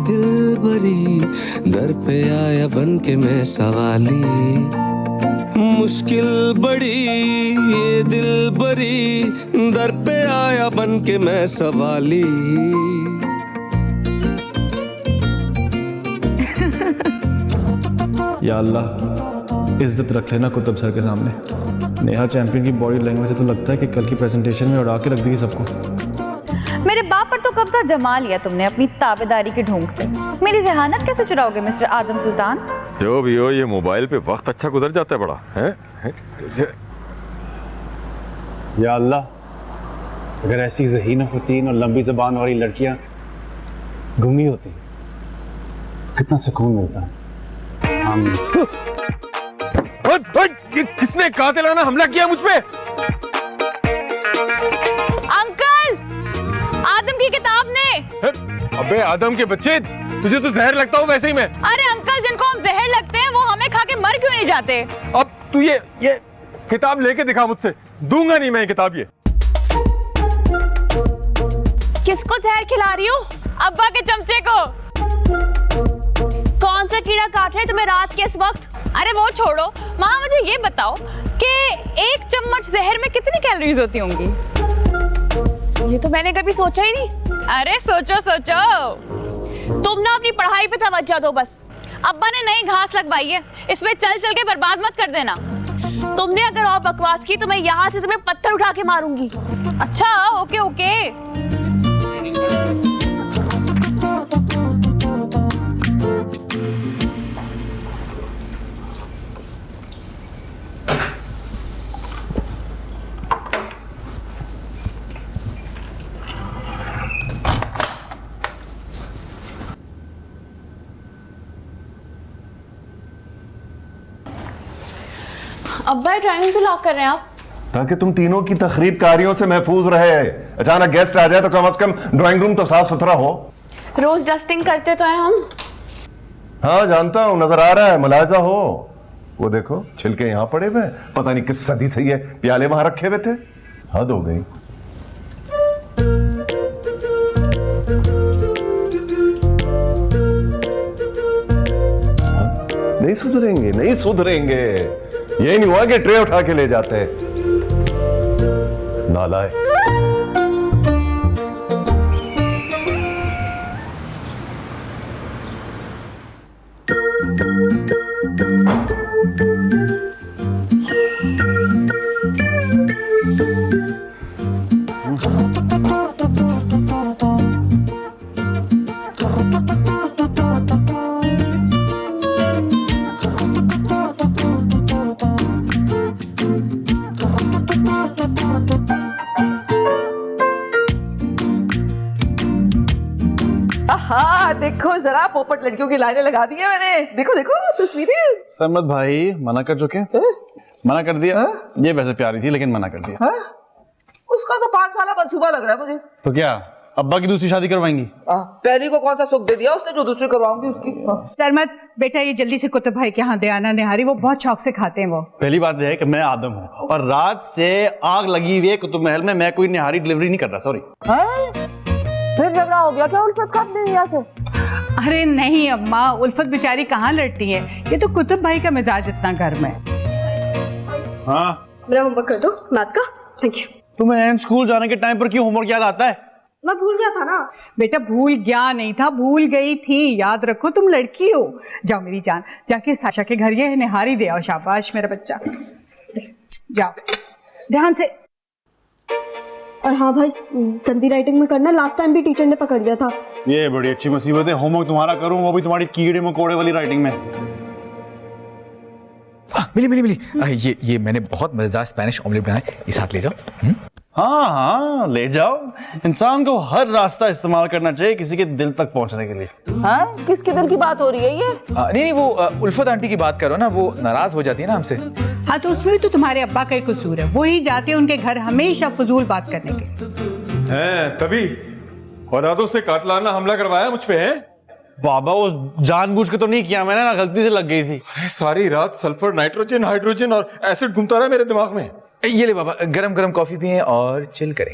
दिल भरी, दर पे आया बन के मैं सवाली। मुश्किल बड़ी ये दिल भरी, दर पे आया बन के मैं सवाली। या अल्लाह, इज्जत रख लेना कुतुब सर के सामने। नेहा चैंपियन की बॉडी लैंग्वेज से तो लगता है कि कल की प्रेजेंटेशन में उड़ा के रख देगी सबको। मेरे बाप पर तो कब्जा जमा लिया तुमने अपनी ताबेदारी के ढोंग से। मेरी जहानत कैसे चुराओगे मिस्टर आदम सुल्तान? जो भी हो, ये मोबाइल पे वक्त अच्छा गुजर जाता है बड़ा है? या अल्लाह, अगर ऐसी ज़हीन फ़तीन और लंबी ज़बान वाली लड़कियां गूंगी होती कितना सुकून मिलता है। किसने कातिलाना हमला किया मुझ पे? अंकल, आदम की किताब ने। अबे आदम के बच्चे, तुझे तो जहर लगता हो वैसे ही मैं। अरे अंकल, जिनको हम जहर लगते हैं वो हमें खा के मर क्यों नहीं जाते? अब तू ये किताब लेके दिखा मुझसे। दूंगा नहीं मैं ये किताब। ये किसको जहर खिला रही हो? अब्बा के चमचे को। कौन सा कीड़ा काट रहा है तुम्हें रात के इस वक्त? अरे वो छोड़ो, माँ मुझे ये बताओ कि एक चम्मच जहर में कितनी कैलोरीज होती होंगी? ये तो मैंने कभी सोचा ही नहीं। अरे सोचो सोचो। तुम ना अपनी पढ़ाई पे तवज्जो दो बस। अब्बा ने नई घास लगवाई है, इसमें चल चल के बर्बाद मत कर देना। तुमने अगर और बकवास की तो मैं यहाँ से तुम्हें पत्थर उठा के मारूंगी। अच्छा ओके ओके। अब्बा ड्राइंग क्यों लॉक कर रहे हैं आप? ताकि तुम तीनों की तखरीबकारियों से महफूज रहे। अचानक गेस्ट आ जाए तो कम से कम ड्राइंग रूम तो साफ सुथरा हो। रोज डस्टिंग करते तो हैं हम। हाँ जानता हूं, नजर आ रहा है, मुलाजा हो। वो देखो छिलके यहाँ पड़े हुए, पता नहीं किस सदी से ये प्याले वहां रखे हुए थे। हद हो गई। नहीं सुधरेंगे, नहीं सुधरेंगे। ये नहीं हुआ कि ट्रे उठा के ले जाते। नालायक। हाँ देखो जरा, पोपट लड़कियों की लाइनें लगा दी है मैंने। देखो देखो तस्वीरें। सरमत भाई मना कर चुके हैं। मना कर दिया। ये वैसे प्यारी थी लेकिन मना कर दिया। उसका तो 5 साल मंसूबा लग रहा है मुझे। तो क्या अब्बा की दूसरी शादी करवाएंगी? पहली को कौन सा सुख दे दिया उसने जो दूसरी करवाऊंगी उसकी। सरमत बेटा, ये जल्दी से कुतुब भाई के यहाँ दे आना निहारी, वो बहुत शौक से खाते हैं वो। पहली बात यह है कि मैं आदम हूँ और रात से आग लगी हुई है कुतुब महल में। मैं कोई निहारी डिलीवरी नहीं कर रहा। सॉरी। फिर झगड़ा हो गया क्या उल्फत का अपने यहाँ से? अरे नहीं अम्मा, उल्फत बेचारी कहाँ लड़ती है, ये तो कुतुब भाई का मिजाज इतना गर्म है। हाँ मेरा होमवर्क कर दो मैथ का। Thank you. तुम्हें स्कूल जाने के टाइम पर क्यों होमवर्क याद आता है? मैं भूल गया था ना। बेटा भूल गया नहीं था, भूल गई थी। याद रखो तुम लड़की हो। जाओ मेरी जान, जाके साशा के घर ये निहारी दे आओ। शाबाश मेरा बच्चा, जाओ ध्यान से। और हाँ भाई, गंदी राइटिंग में करना, लास्ट टाइम भी टीचर ने पकड़ दिया था। ये बड़ी अच्छी मुसीबत है। होमवर्क तुम्हारा करूं, वो भी तुम्हारी कीड़े मकोड़े वाली राइटिंग में। मिली ये मैंने बहुत मजेदार स्पेनिश ऑमलेट बनाया, ये साथ ले जाओ। हाँ हाँ ले जाओ। इंसान को हर रास्ता इस्तेमाल करना चाहिए किसी के दिल तक पहुंचने के लिए। हाँ किसके दिल की बात हो रही है ये? नहीं वो उल्फत आंटी की बात करो ना, वो नाराज हो जाती है ना हमसे। हाँ तो उसमें भी तो तुम्हारे अब्बा का ही कसूर है, वो ही जाते हैं उनके घर हमेशा फजूल बात करने के। हैं तभी औलादों से कातिलाना हमला करवाया मुझ पे है? बाबा वो जानबूझ के तो नहीं किया मैंने ना, गलती से लग गई थी। अरे सारी रात सल्फर, नाइट्रोजन, हाइड्रोजन और एसिड घूमता रहा मेरे दिमाग में। ये ले बाबा, गरम गरम कॉफी पिए और चिल करें।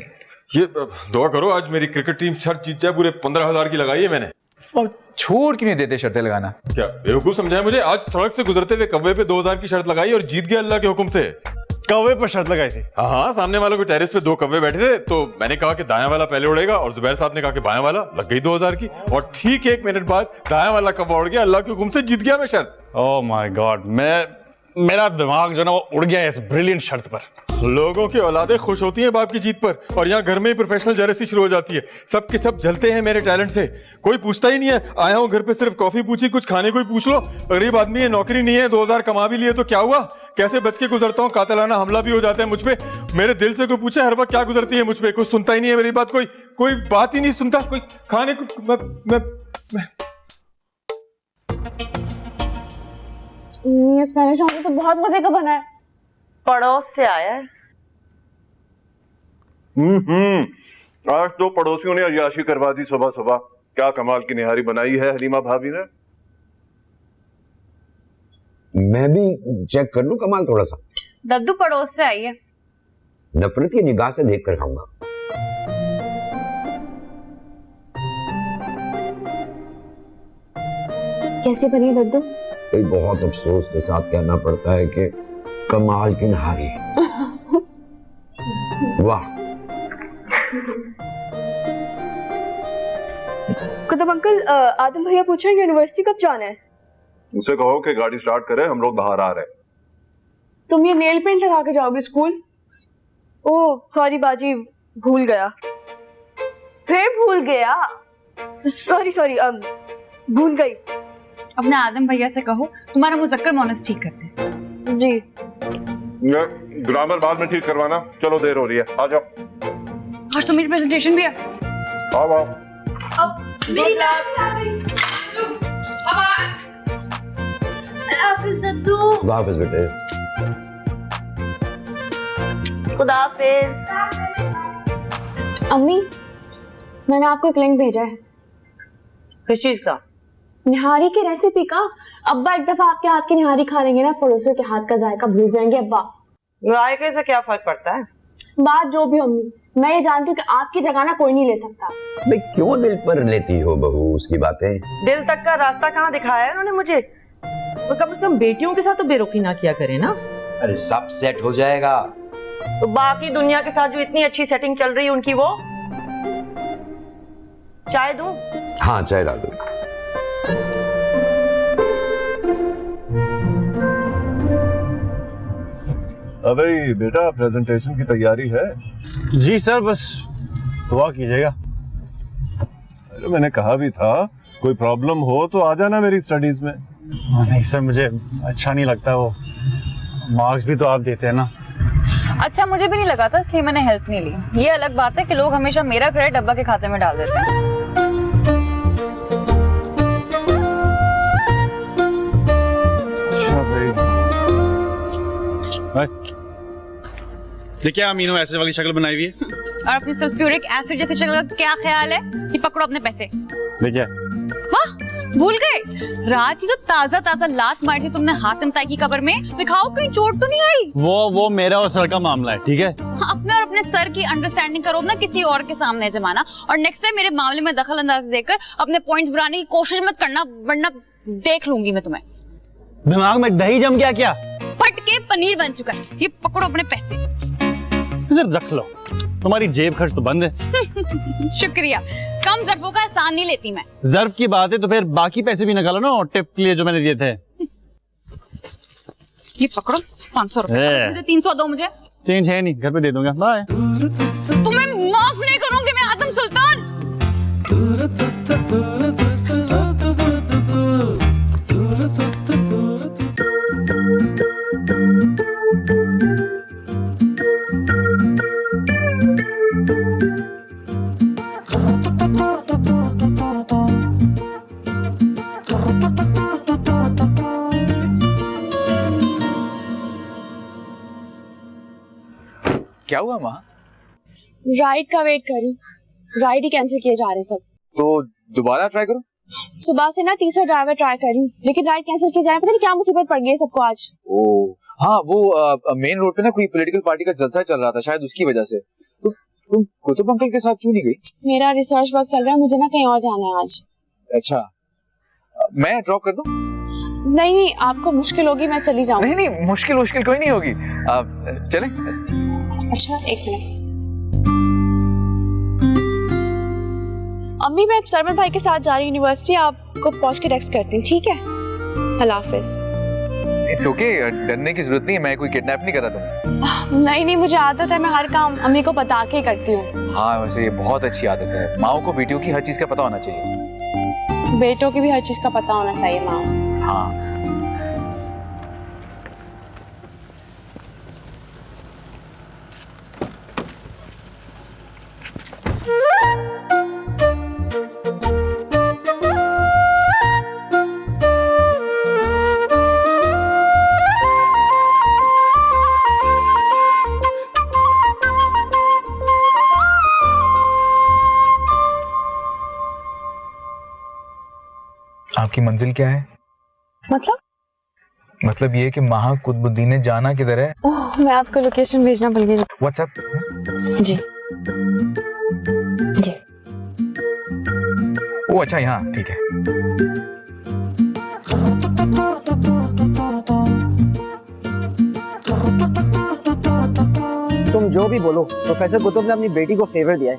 ये दुआ करो आज मेरी क्रिकेट टीम शर्त जीत जाए। पूरे 15,000 की लगाई है मैंने। और छोड़ क्यों नहीं देते शर्तें लगाना? क्या बेवकूफ समझाया मुझे? आज सड़क से गुजरते हुए कव्वे पे 2000 की शर्त लगाई और जीत गया अल्लाह के हुक्म से। कौवे पर शर्त लगाई थी? हाँ, सामने वालों के टेरेस पे 2 कव्वे बैठे थे, तो मैंने कहा कि दायां वाला पहले उड़ेगा और जुबैर साहब ने कहा कि बायां वाला। लग गई 2000 की और ठीक 1 मिनट बाद दायां वाला कव्वा उड़ गया, अल्लाह के हुक्म से जीत गया मैं शर्त। ओह माय गॉड, मेरा दिमाग जो ना वो उड़ गया इस ब्रिलियंट शर्त पर। लोगों की औलादें खुश होती हैं बाप की जीत पर, और यहाँ घर में ही प्रोफेशनल जेलसी शुरू हो जाती है। सब के सब जलते हैं मेरे टैलेंट से। कोई पूछता ही नहीं है। आया हूँ घर पे सिर्फ कॉफी पूछी, कुछ खाने को ही पूछ लो। गरीब आदमी है, नौकरी नहीं है, 2000 कमा भी लिए तो क्या हुआ? कैसे बच के गुजरता हूँ? कातिलाना हमला भी हो जाता है मुझ पे। मेरे दिल से कोई पूछे हर वक्त क्या गुजरती है मुझ पे, कोई सुनता ही नहीं है मेरी बात। कोई बात ही नहीं सुनता। कोई खाने को ये स्पेनिश ऑमलेट तो बहुत मजे का बना है। पड़ोस से आया है। आज तो पड़ोसियों ने अय्याशी करवा दी सुबह सुबह। क्या कमाल की निहारी बनाई है हलीमा भाभी ने। मैं भी चेक कर लूं कमाल थोड़ा सा? दद्दू पड़ोस से आई है। नफरत की निगाह से देख कर खाऊंगा। कैसे बनी है दद्दू? कोई बहुत अफसोस के साथ कहना पड़ता है कि कमाल की नहारी। वाह। कुतुब अंकल, आदम भैया पूछ रहे हैं यूनिवर्सिटी कब जाना है? उसे कहो कि गाड़ी स्टार्ट करे, हम लोग बाहर आ रहे हैं। तुम ये नेल पेंट लगा के जाओगे स्कूल? ओह सॉरी बाजी, भूल गया। फिर भूल गया? सॉरी भूल गई। अपने आदम भैया से कहो तुम्हारा मुजक्कर मोनस ठीक करते हैं। जी। ये ग्रामर बाद में ठीक करवाना। चलो देर हो रही है, आ जाओ। आज तो मेरी प्रेजेंटेशन भी है। आओ। अब मेरी वापस बेटे। खुदाफिज। अम्मी, मैंने आपको एक लिंक भेजा है। किस चीज का? निहारी की रेसिपी का। अब्बा एक दफा आपके हाथ की निहारी खा लेंगे ना, पड़ोसियों के हाथ का जायका भूल जाएंगे अब्बा। जायके से क्या फर्क पड़ता है? बात जो भी हो अम्मी, मैं ये जानती हूँ कि आपकी जगह ना कोई नहीं ले सकता। भाई क्यों दिल पर लेती हो बहू उसकी बातें? दिल तक का रास्ता कहाँ दिखाया है उन्होंने मुझे? तो कम से कम बेटियों के साथ तो बेरुखी ना किया करे ना। अरे सब सेट हो जाएगा। तो बाकी दुनिया के साथ जो इतनी अच्छी सेटिंग चल रही है उनकी, वो चाय दूं? हाँ चाय ला दो। अबे बेटा, प्रेजेंटेशन की तैयारी है? जी सर, बस दुआ कीजिएगा। अरे मैंने कहा भी था कोई प्रॉब्लम हो तो आ जाना मेरी स्टडीज में। नहीं सर, मुझे अच्छा नहीं लगता। वो मार्क्स भी तो आप देते हैं ना। अच्छा, मुझे भी नहीं लगा था, इसलिए मैंने हेल्प नहीं ली। ये अलग बात है कि लोग हमेशा मेरा क्रेडिट अब्बा के खाते में डाल देते हैं। अच्छा भाई, ये क्या अमीनो एसिड वाली शक्ल बनाई हुई है? और अपनी सल्फ्यूरिक एसिड जैसी शक्ल का क्या ख्याल है? कि पकड़ो अपने पैसे। देखिए, वाह, भूल गए। रात ही तो ताजा ताजा लात मारी थी तुमने हातिम ताई की कब्र में। दिखाओ कहीं चोट तो नहीं आई। वो मेरा और सर का मामला है, ठीक है? अपने और अपने सर की अंडरस्टैंडिंग करो ना, किसी और के सामने जमाना। और नेक्स्ट टाइम मेरे मामले में दखल अंदाजी देकर अपने पॉइंट्स बनाने की कोशिश मत करना, वरना देख लूंगी मैं तुम्हें। दिमाग में दही जम गया क्या? फट के पनीर बन चुका है। ये पकड़ो अपने पैसे। सिर्फ रख लो, तुम्हारी जेब खर्च तो बंद है। शुक्रिया। कम ज़र्फों का एहसान नहीं लेती मैं। ज़र्फ की बात है तो फिर बाकी पैसे भी निकालो ना, टिप के लिए जो मैंने दिए थे। ये पकड़ो 500 रुपए। 300 दो मुझे। चेंज है नहीं, घर पे दे दूंगा। बाय। तुम्हें माफ नहीं करूंगी मैं, आदम सुल्तान। क्या हुआ माँ? राइड का वेट कर रही हूँ। राइड ही कैंसिल किए जा रहे सब। तो दोबारा ट्राई करो। सुबह से ना तीसरा ड्राइवर ट्राई कर रही हूँ, लेकिन राइड कैंसिल किए जा रहे हैं। पता नहीं क्या मुसीबत पड़ गई है सबको आज। ओह हाँ, वो मेन रोड पे ना कोई पॉलिटिकल पार्टी का जलसा चल रहा था, शायद उसकी वजह से। तो तुम कुतुब अंकल के साथ क्यों नहीं गई? मेरा रिसर्च वर्क चल रहा है, मुझे ना कहीं और जाना है आज। अच्छा, मैं ड्रॉप कर दूं? नहीं, आपको मुश्किल होगी, मैं चली जाऊंगी। नहीं नहीं, मुश्किल कोई नहीं होगी। चलें? अच्छा, एक मिनट। अम्मी, मैं सरमन भाई के साथ जा रही हूँ यूनिवर्सिटी, आपको पहुंच के टेक्स्ट करती हूँ, ठीक है? अल्लाह हाफिज। इट्स ओके, डरने की जरूरत नहीं है, मैं कोई किडनैप नहीं कर रहा तुम्हें। नहीं, मुझे आदत है, मैं हर काम अम्मी को बता के करती हूँ। हाँ, वैसे ये बहुत अच्छी आदत है। माओ को बेटियों की हर चीज का पता होना चाहिए। बेटों की भी हर चीज का पता होना चाहिए माँ। हाँ। आपकी मंजिल क्या है? मतलब ये कि महा कुतुबुद्दीन ने जाना किधर है? ओह, मैं आपको लोकेशन भेजना भूल गई। व्हाट्सएप? जी जी। ओ अच्छा, यहाँ ठीक है। तुम जो भी बोलो, प्रोफेसर कुतुब ने अपनी बेटी को फेवर दिया है।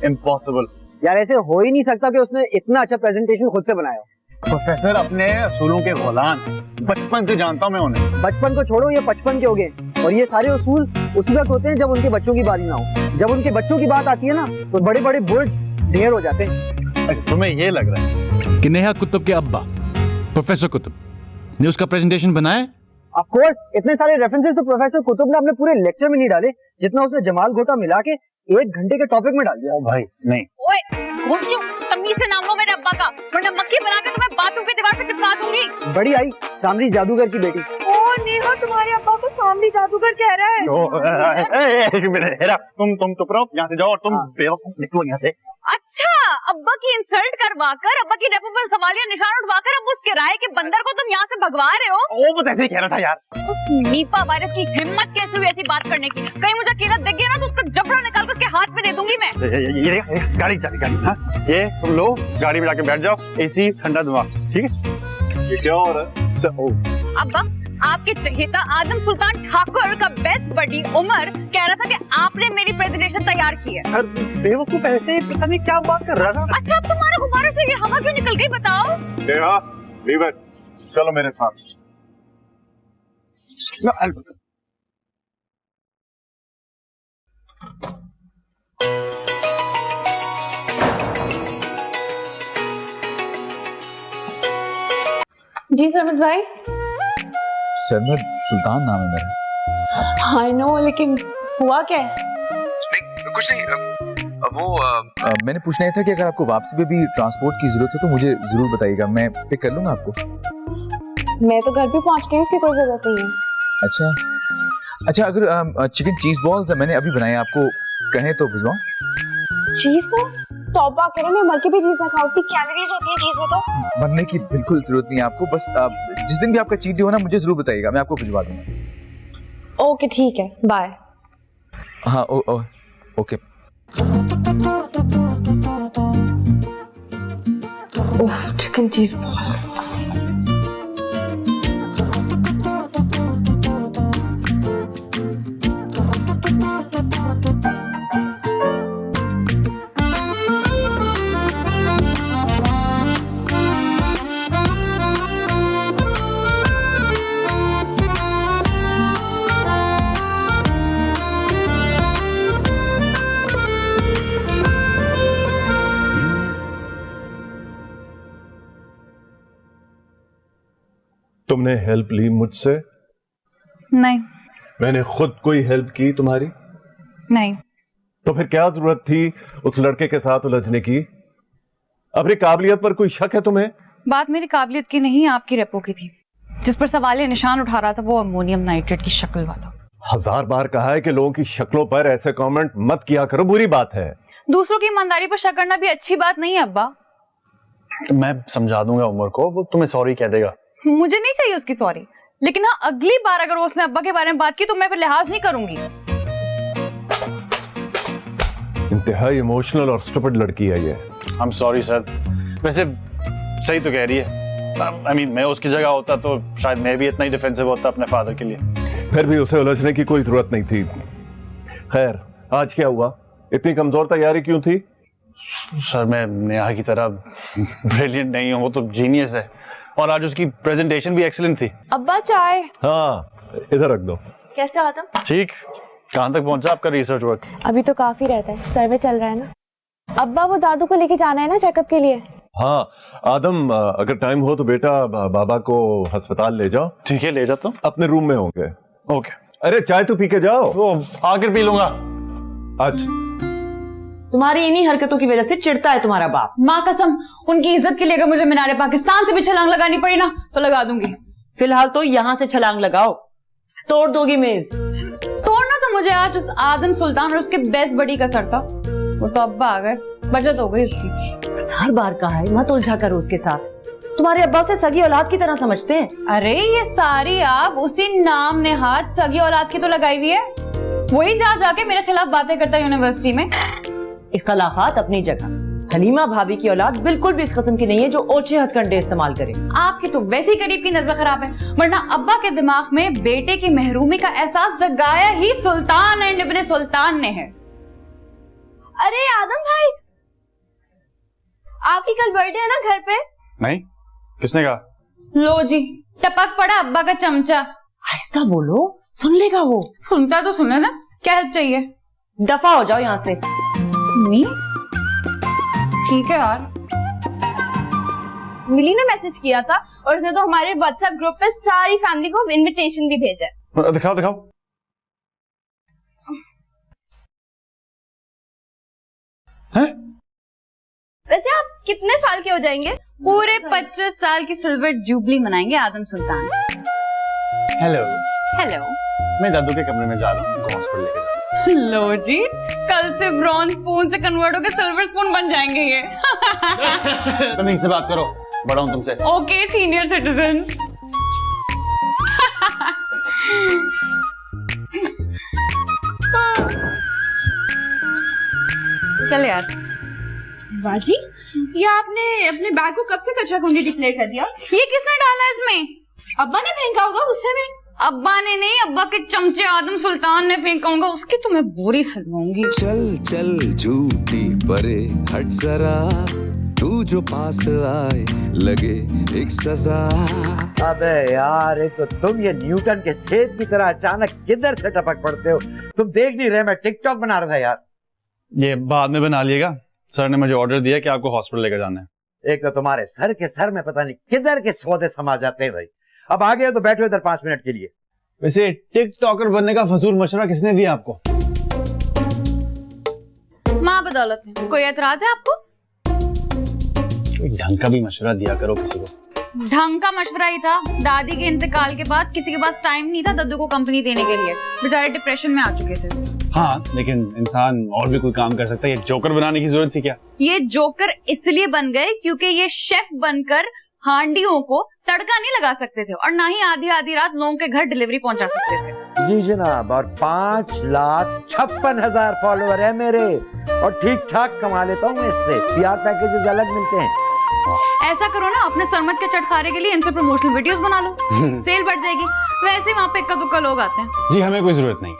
इम्पॉसिबल यार, ऐसे हो ही नहीं सकता कि उसने इतना अच्छा प्रेजेंटेशन खुद से बनाया। प्रोफेसर अपने असूलों के गुलाम, बचपन से जानता हूँ मैं उन्हें। बचपन को छोड़ो, ये 55 के हो गए, और ये सारे उसूल उसी वक्त होते हैं जब उनके बच्चों की बारी ना हो। जब उनके बच्चों की बात आती है ना, तो बड़े बड़े बुर्ज ढेर हो जाते हैं। अच्छा, तुम्हें ये लग रहा है कि नेहा कुतुब के अब्बा प्रोफेसर कुतुब ने उसका प्रेजेंटेशन बनाया? ऑफ कोर्स, इतने सारे रेफरेंसेस तो प्रोफेसर कुतुब ने अपने पूरे लेक्चर में नहीं डाले जितना उसने जमाल घोटा मिला के 1 घंटे के टॉपिक में डाल दिया। भाई नहीं। ओए, घुमचू, तमीज से नाम लो मेरे अब्बा का, वरना मक्खी बना के तुम्हें बाथरूम की दीवार पे चिपका दूंगी। बड़ी आई सामरी जादूगर की बेटी। ओ नेहा, तुम्हारे अब्बा को सामरी जादूगर कह रहा है। एक मिनट, हेरा, तुम चुप रहो, यहाँ से जाओ और तुम बेवकूफ निकलो यहाँ से। अच्छा, अब्बा की इंसल्ट करवाकर, अब्बा की रेपो पर सवालिया निशान उठवाकर अब उस किराए के बंदर को तुम यहाँ से भगवा रहे हो? वो बस ऐसे ही कह रहा था यार। उस नीपा वायरस की हिम्मत कैसे हुई ऐसी बात करने की? कहीं मुझे अकेला दिख गया ना तो उसका जबड़ा निकाल कर उसके हाथ में दे दूंगी मैं। ये गाड़ी चली, गाड़ी। हाँ, ये तुम लो, गाड़ी में जाके बैठ जाओ, एसी ठंडा दिमाग, ठीक है? ये क्या हो रहा है? अब्बा, आपके चहेता आदम सुल्तान ठाकुर का बेस्ट बडी उमर कह रहा था कि आपने मेरी प्रेजेंटेशन तैयार की है। सर बेवकूफ ऐसे ही पता नहीं क्या बात कर रहा था। अच्छा, अब तुम्हारे गुब्बारे से ये हवा क्यों निकल गई बताओ? चलो मेरे साथ। जी सरमद भाई। सरमद सुल्तान नाम है मेरा। आई नो, लेकिन हुआ क्या है? नहीं, कुछ नहीं। मैंने पूछना ही था कि अगर आपको वापसी पे भी ट्रांसपोर्ट की जरूरत है तो मुझे जरूर बताइएगा, मैं पिक कर लूंगा आपको। मैं तो घर पे पहुंच गई, उसकी कोई जरूरत नहीं है। अच्छा, अगर चिकन चीज बॉल्स मैंने अभी बनाए, आपको कहें तो भिजवाऊं? Cheese ball? तौबा करें, मैं मर के भी चीज ना खाऊं, इतनी कैलोरीज होती है चीज में तो। बनने की बिल्कुल जरूरत नहीं है आपको, बस जिस दिन भी आपका चीट डे हो ना मुझे जरूर बताइएगा, मैं आपको भिजवा दूंगा। ओके ठीक है, बाय। हाँ ओके। उफ, चिकन चीज बॉल्स। तुमने हेल्प ली मुझसे? नहीं। मैंने खुद कोई हेल्प की तुम्हारी? नहीं। तो फिर क्या जरूरत थी उस लड़के के साथ उलझने की? अपनी काबिलियत पर कोई शक है तुम्हें? बात मेरी काबिलियत की नहीं, आपकी रेपो की थी। जिस पर सवालिया निशान उठा रहा था वो अमोनियम नाइट्रेट की शक्ल वाला। 1000 बार कहा है कि लोगों की शक्लों पर ऐसे कमेंट मत किया करो, बुरी बात है। दूसरों की ईमानदारी पर शक करना भी अच्छी बात नहीं है अब्बा। मैं समझा दूंगा उमर को, वो तुम्हें सॉरी कह देगा। मुझे नहीं चाहिए उसकी सॉरी, लेकिन हाँ, अगली बार अगर उसने अब्बा के बारे में बात की तो मैं फिर लिहाज नहीं करूंगी। इंतहाई इमोशनल और स्टूपिड लड़की है ये। I am sorry sir. वैसे सही तो कह रही है, आई मीन मैं उसकी जगह होता तो शायद मैं भी इतना ही डिफेंसिव होता अपने फादर के लिए। फिर भी उसे उलझने की कोई जरूरत नहीं थी। खैर, आज क्या हुआ? इतनी कमजोर तैयारी क्यों थी? सर मैं नेहा की तरह ब्रिलियंट नहीं हूँ, वो तो जीनियस है और आज उसकी प्रेजेंटेशन भी एक्सीलेंट थी। अब्बा चाय। हाँ, इधर रख दो। कैसे आदम? ठीक, कहाँ तक पहुंचा आपका रिसर्च वर्क? अभी तो काफी रहता है, सर्वे चल रहा है ना। अब्बा वो दादू को लेके जाना है ना चेकअप के लिए। हाँ आदम, अगर टाइम हो तो बेटा बाबा को अस्पताल ले जाओ। ठीक है, ले जाता हूँ। अपने रूम में होंगे। ओके। अरे चाय तो पी के जाओ। वो आकर पी लूंगा। आज तुम्हारी इन्हीं हरकतों की वजह से चिढ़ता है तुम्हारा बाप। माँ कसम, उनकी इज्जत के लिए अगर मुझे मीनारे पाकिस्तान से भी छलांग लगानी पड़ी ना तो लगा दूंगी। फिलहाल तो यहाँ से छलांग लगाओ, तोड़ दोगी मेज। तोड़ना तो मुझे आज उस आदम सुल्तान और उसके बेस्ट बडी का सर था। वो तो अब्बा आ गए, बचत हो गई उसकी। हर बार कहा है मत उलझा करो उसके साथ। तुम्हारे अब्बा उसे सगी औलाद की तरह समझते हैं। अरे ये सारी आप उसी नाम ने हाथ सगी औलाद की तो लगाई हुई है। वही जा जाके मेरे खिलाफ बातें करता है यूनिवर्सिटी में। इख्तलाफात अपनी जगह। हलीमा भाभी की औलाद बिल्कुल भी इस किस्म की नहीं है जो ओछे हथकंडे इस्तेमाल करे। आपकी तो वैसी करीब की नजर खराब है, वरना अब्बा के दिमाग में बेटे की महरूमी का एहसास जगाया ही सुल्तान एंड इब्ने सुल्तान ने है। अरे आदम भाई, आपकी कल बर्थडे है ना घर पे? नहीं, किसने कहा? लो जी, टपक पड़ा अब्बा का चमचा। आहिस्ता बोलो, सुन लेगा वो। सुनता तो सुने ना, क्या हेल्प चाहिए? दफा हो जाओ यहाँ से। ठीक है यार। मिली ने मैसेज किया था और उसने तो हमारे व्हाट्सएप ग्रुप पे सारी फैमिली को इनविटेशन भी भेजा है। दिखाओ दिखाओ। हैं? वैसे आप कितने साल के हो जाएंगे? पूरे 25 साल की सिल्वर जुबली मनाएंगे आदम सुल्तान। हेलो। हेलो। मैं दादू के कमरे में जा रहा हूँ, हॉस्पिटल लेके जा रहा हूँ। लो जी, कल से ब्रॉन्ज स्पून से कन्वर्ट होकर सिल्वर स्पून बन जाएंगे ये। तुम से बात करो, बड़ा हूँ तुमसे। Okay senior citizen. चल यार। बाजी, ये आपने अपने बैग को कब से कचरा कुंडी डिक्लेयर कर दिया? ये किसने डाला इसमें? अब्बा ने फेंका होगा गुस्से में। अब्बा ने नहीं, अब्बा के चमचे आदम सुल्तान ने फेंका होगा, उसकी तुम्हें बुरी सुनाऊंगी। चल चल झूठी परे हट जरा, तू जो पास आए लगे एक सजा। अबे यार, एक तो तुम ये न्यूटन के सेब की तरह अचानक किधर से टपक पड़ते हो? तुम देख नहीं रहे मैं टिकटॉक बना रहा था यार। ये बाद में बना लिएगा, सर ने मुझे ऑर्डर दिया कि आपको हॉस्पिटल लेकर जाना है। एक तो तुम्हारे सर के सर में पता नहीं किधर के सौदे समा जाते हैं भाई। अब आ गए तो बैठो इधर 5 मिनट के लिए। वैसे टिकटॉकर बनने का फजूल मशवरा किसने दिया आपको? माँ बदौलत ने। कोई एतराज है आपको? ढंग का भी मशवरा दिया करो किसी को। ढंग का मशवरा ही था। दादी के इंतकाल के बाद किसी के पास टाइम नहीं था दद्दू को कंपनी देने के लिए। बेचारे डिप्रेशन में आ चुके थे। हाँ, लेकिन इंसान और भी कोई काम कर सकता है। ये जोकर बनाने की जरूरत थी क्या? ये जोकर इसलिए बन गए क्योंकि ये शेफ बनकर हांडियों को तड़का नहीं लगा सकते थे और ना ही आधी आधी रात लोगों के घर डिलीवरी पहुंचा सकते थे। जी जनाब, और 5,56,000 फॉलोअर है मेरे और ठीक ठाक कमा लेता हूँ इससे। PR पैकेजेस अलग मिलते हैं। ऐसा करो ना, अपने सरमत के चटखारे के लिए इनसे प्रमोशनल वीडियोस बना लो, सेल बढ़ जाएगी। वैसे वहाँ पे इक्का दुक्का लोग आते हैं। जी हमें कोई जरूरत नहीं।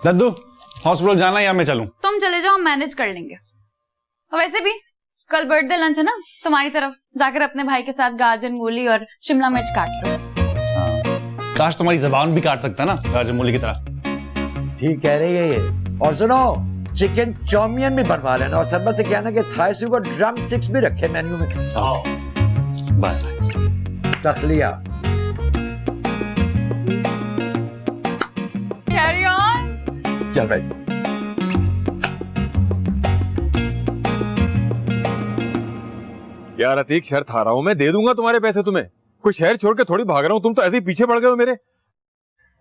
दद्दू, हॉस्पिटल जाना या मैं चलूं? तुम चले जाओ, मैनेज कर लेंगे। और वैसे भी कल बर्थडे लंच है ना तुम्हारी तरफ, जाकर अपने भाई के साथ गाजर मूली और शिमला मिर्च काट लो। हाँ, काश तुम्हारी जबान भी काट सकता ना गाजर मूली की तरह। ठीक कह रही है ये। और सुनो, चिकन चौमियन भी बनवा लेना और सरबत से कहना कि थाई सूप और ड्रम स्टिक्स भी रखे मेन्यू में। बाय तखलिया। Carry on. चल भाई। यार अतीक, शर्त हारा हूं मैं, दे दूंगा तुम्हारे पैसे तुम्हें। कोई शहर छोड़ के थोड़ी भाग रहा हूं, तुम तो ऐसे ही पीछे पड़ गए हो मेरे।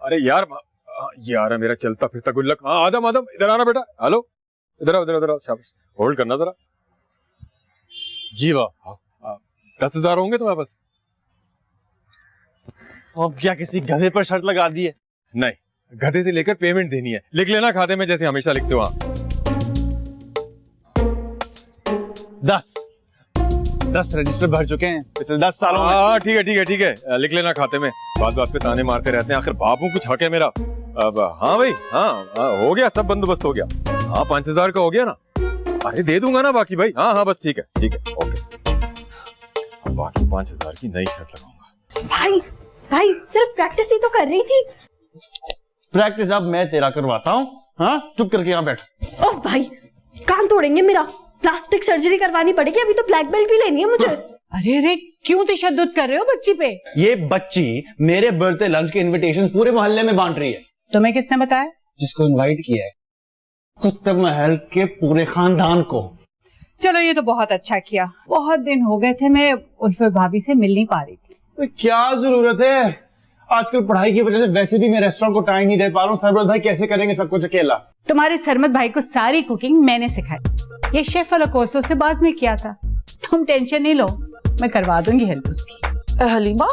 अरे यार, ये आ रहा मेरा चलता फिरता गुल्लक। हाँ आदम आदम, इधर आना बेटा। हेलो, इधर आओ इधर इधर आओ। शाबाश, होल्ड करना जरा। जी वाह, 10,000 होंगे तुम्हारे पास? अब क्या किसी गधे पर शर्त लगा दी है? नहीं, गधे से लेकर पेमेंट देनी है। लिख लेना खाते में जैसे हमेशा लिखते हो। 10 10 रजिस्टर भर चुके हैं पिछले 10 सालों में। हाँ ठीक है ठीक है ठीक है, लिख लेना खाते में। बात बात पे ताने मारते रहते हैं, आखिर बापू कुछ हक है मेरा। अब हाँ भाई हाँ, हो गया सब बंदोबस्त हो गया। हाँ 5000 का हो गया ना, अरे दे दूंगा ना बाकी भाई। हाँ हाँ बस ठीक है ओके। अब बाकी 5000 की नई शर्त लगाऊंगा। भाई भाई सिर्फ प्रैक्टिस ही तो कर रही थी। प्रैक्टिस अब मैं तेरा करवाता हूँ। हाँ चुप करके यहाँ बैठ। ओह भाई कान तोड़ेंगे मेरा, प्लास्टिक सर्जरी करवानी पड़ेगी, अभी तो ब्लैक बेल्ट भी लेनी है मुझे। अरे अरे क्यों तशद्दुद कर रहे हो बच्ची पे? ये बच्ची मेरे बर्थडे लंच के इनविटेशन पूरे मोहल्ले में बांट रही है। तुम्हें किसने बताया? जिसको इनवाइट किया है, कुतुब महल के पूरे खानदान को। चलो ये तो बहुत अच्छा किया, बहुत दिन हो गए थे मैं उल्फे भाभी से मिल नहीं पा रही थी। क्या जरूरत है, आजकल पढ़ाई की वजह से वैसे भी मैं रेस्टोरेंट को टाइम नहीं दे पा रहा हूँ। सरबत भाई कैसे करेंगे सब कुछ अकेला? तुम्हारे सरमत भाई को सारी कुकिंग मैंने सिखाई, ये शेफ वाला कोर्स उसने बाद में किया था। तुम टेंशन नहीं लो, मैं करवा दूंगी हेल्प उसकी। हलीमा,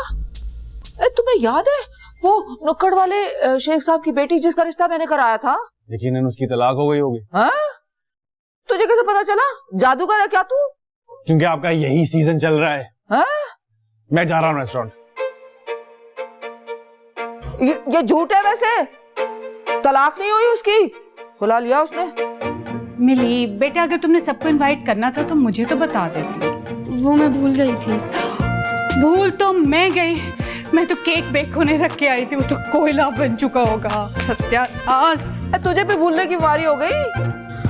तुम्हें याद है वो नुक्कड़ वाले शेख साहब की बेटी जिसका रिश्ता मैंने कराया था? यकीनन उसकी तलाक हो गई होगी। हाँ? तुझे कैसे पता चला? जादूगर है क्या तू? क्योंकि आपका यही सीजन चल रहा है। हाँ? मैं जा रहा हूँ रेस्टोरेंट। ये झूठ है वैसे, तलाक नहीं हुई उसकी, खुला लिया उसने। मिली बेटा, अगर तुमने सबको इनवाइट करना था तो मुझे तो बता देती। वो मैं भूल गई थी। भूल तो मैं गई, मैं तो केक बेक होने रख के आई थी, वो तो कोयला बन चुका होगा। सत्यानाश, तुझे भी भूलने की बीमारी हो गई।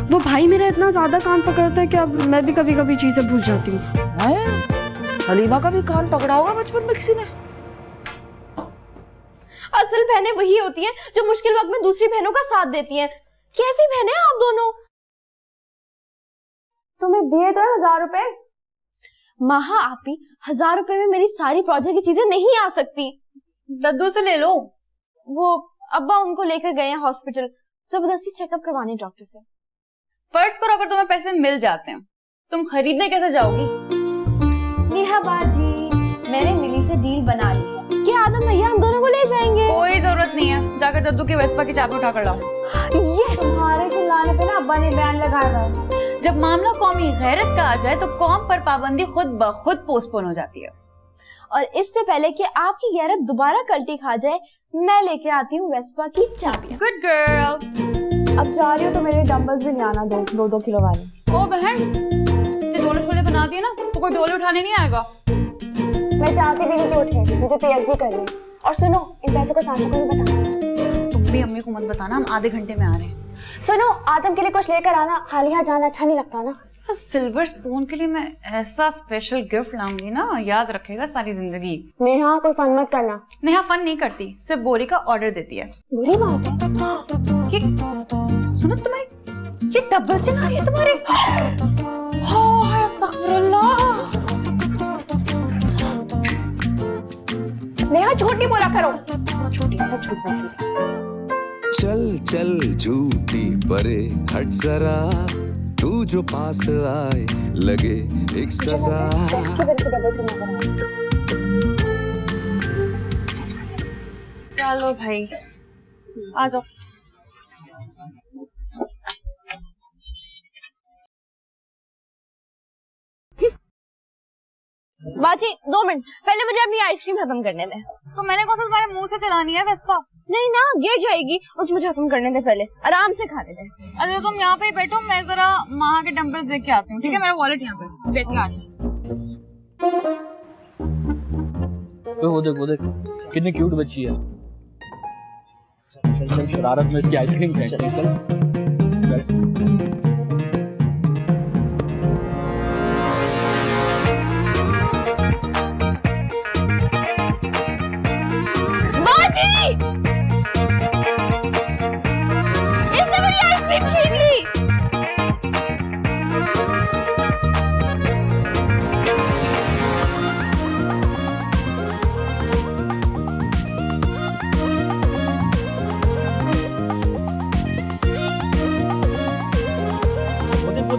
वो भाई मेरा इतना ज्यादा कान पकड़ता है कि अब मैं भी कभी कभी चीजें भूल जाती हूँ। हलीमा का भी कान पकड़ा होगा बचपन में किसी ने। असल बहनें वही होती हैं जो मुश्किल वक्त में दूसरी बहनों का साथ देती हैं। कैसी बहनें हैं आप दोनों? तुम्हें दिए थे 1000 रुपए। माहा आपी, 1000 रुपए में मेरी सारी प्रोजेक्ट की चीजें नहीं आ सकती। दद्दू से ले लो। वो अब्बा उनको लेकर गए हैं हॉस्पिटल, जबरदस्ती चेकअप करवाने डॉक्टर से। फर्ज करो अगर तुम्हें पैसे मिल जाते हैं, तुम खरीदने कैसे जाओगी? नेहा बाजी, मैंने मिली से डील बना ली है कि आदम भैया हम दोनों को ले जाएंगे। कोई जरूरत नहीं है, जाकर दद्दू के वेस्पा की चाबी उठाकर लाओ। यस, तुम्हारे चिल्लाने पे ना अब्बा ने बयान लगाया था। जब मामला कौमी गैरत का आ जाए तो कौम पर पाबंदी खुद ब खुद पोस्टपोन हो जाती है। और इससे पहले कि आपकी गैरत दोबारा कल्टी खा जाए, मैं लेके आती हूँ वेस्पा की चाबी। Good girl. अब जा रही हो तो मेरे डंबल्स भी ले आना, 2 किलो वाले। ओ बहन, ते डोले शोले बना दिए ना तो कोई डोले उठाने नहीं आएगा। मैं चाहती भी नहीं कि उठे, मुझे पीएचडी करनी है। और सुनो, इन पैसों का साशा को भी बताना। तुम भी अम्मी को मत बताना, हम आधे घंटे में आ रहे हैं। सुनो, आदम के लिए कुछ लेकर आना, खाली हाथ जाना अच्छा नहीं लगता ना। तो सिल्वर स्पून के लिए मैं ऐसा स्पेशल गिफ्ट लाऊंगी ना, याद रखेगा सारी जिंदगी। नेहा कोई फन मत करना। नेहा फन नहीं करती, सिर्फ बोरी का ऑर्डर देती है। बुरी बात है। ये सुनो, तुम्हारी ये डबल चिन आ रही है तुम्हारी। हाय अस्तगफिरुल्लाह। नेहा झूठ नहीं बोला करो, छोटी है झूठ बोलती। चल चल झूठी परे हट जरा, तू जो पास आए लगे एक सजा। चलो भाई आ जाओ। बाजी 2 मिनट, पहले मुझे अपनी आइसक्रीम खत्म करने दे। तो मैंने कौन सा तुम्हारे मुंह से चलानी है वेस्पा? नहीं ना, गिर जाएगी, उस मुझे खत्म करने दे, पहले आराम से खाने दे। अरे तुम यहाँ पे ही बैठो, मैं जरा माँ के डंबल्स देख के आती हूँ। ठीक है, मेरा वॉलेट यहाँ पे देख के आती हूँ। वो देख कितनी क्यूट बच्ची है। चल शरारत में इसकी आइसक्रीम फेंकते हैं। चल इसने मेरी आइसक्रीम छीन ली।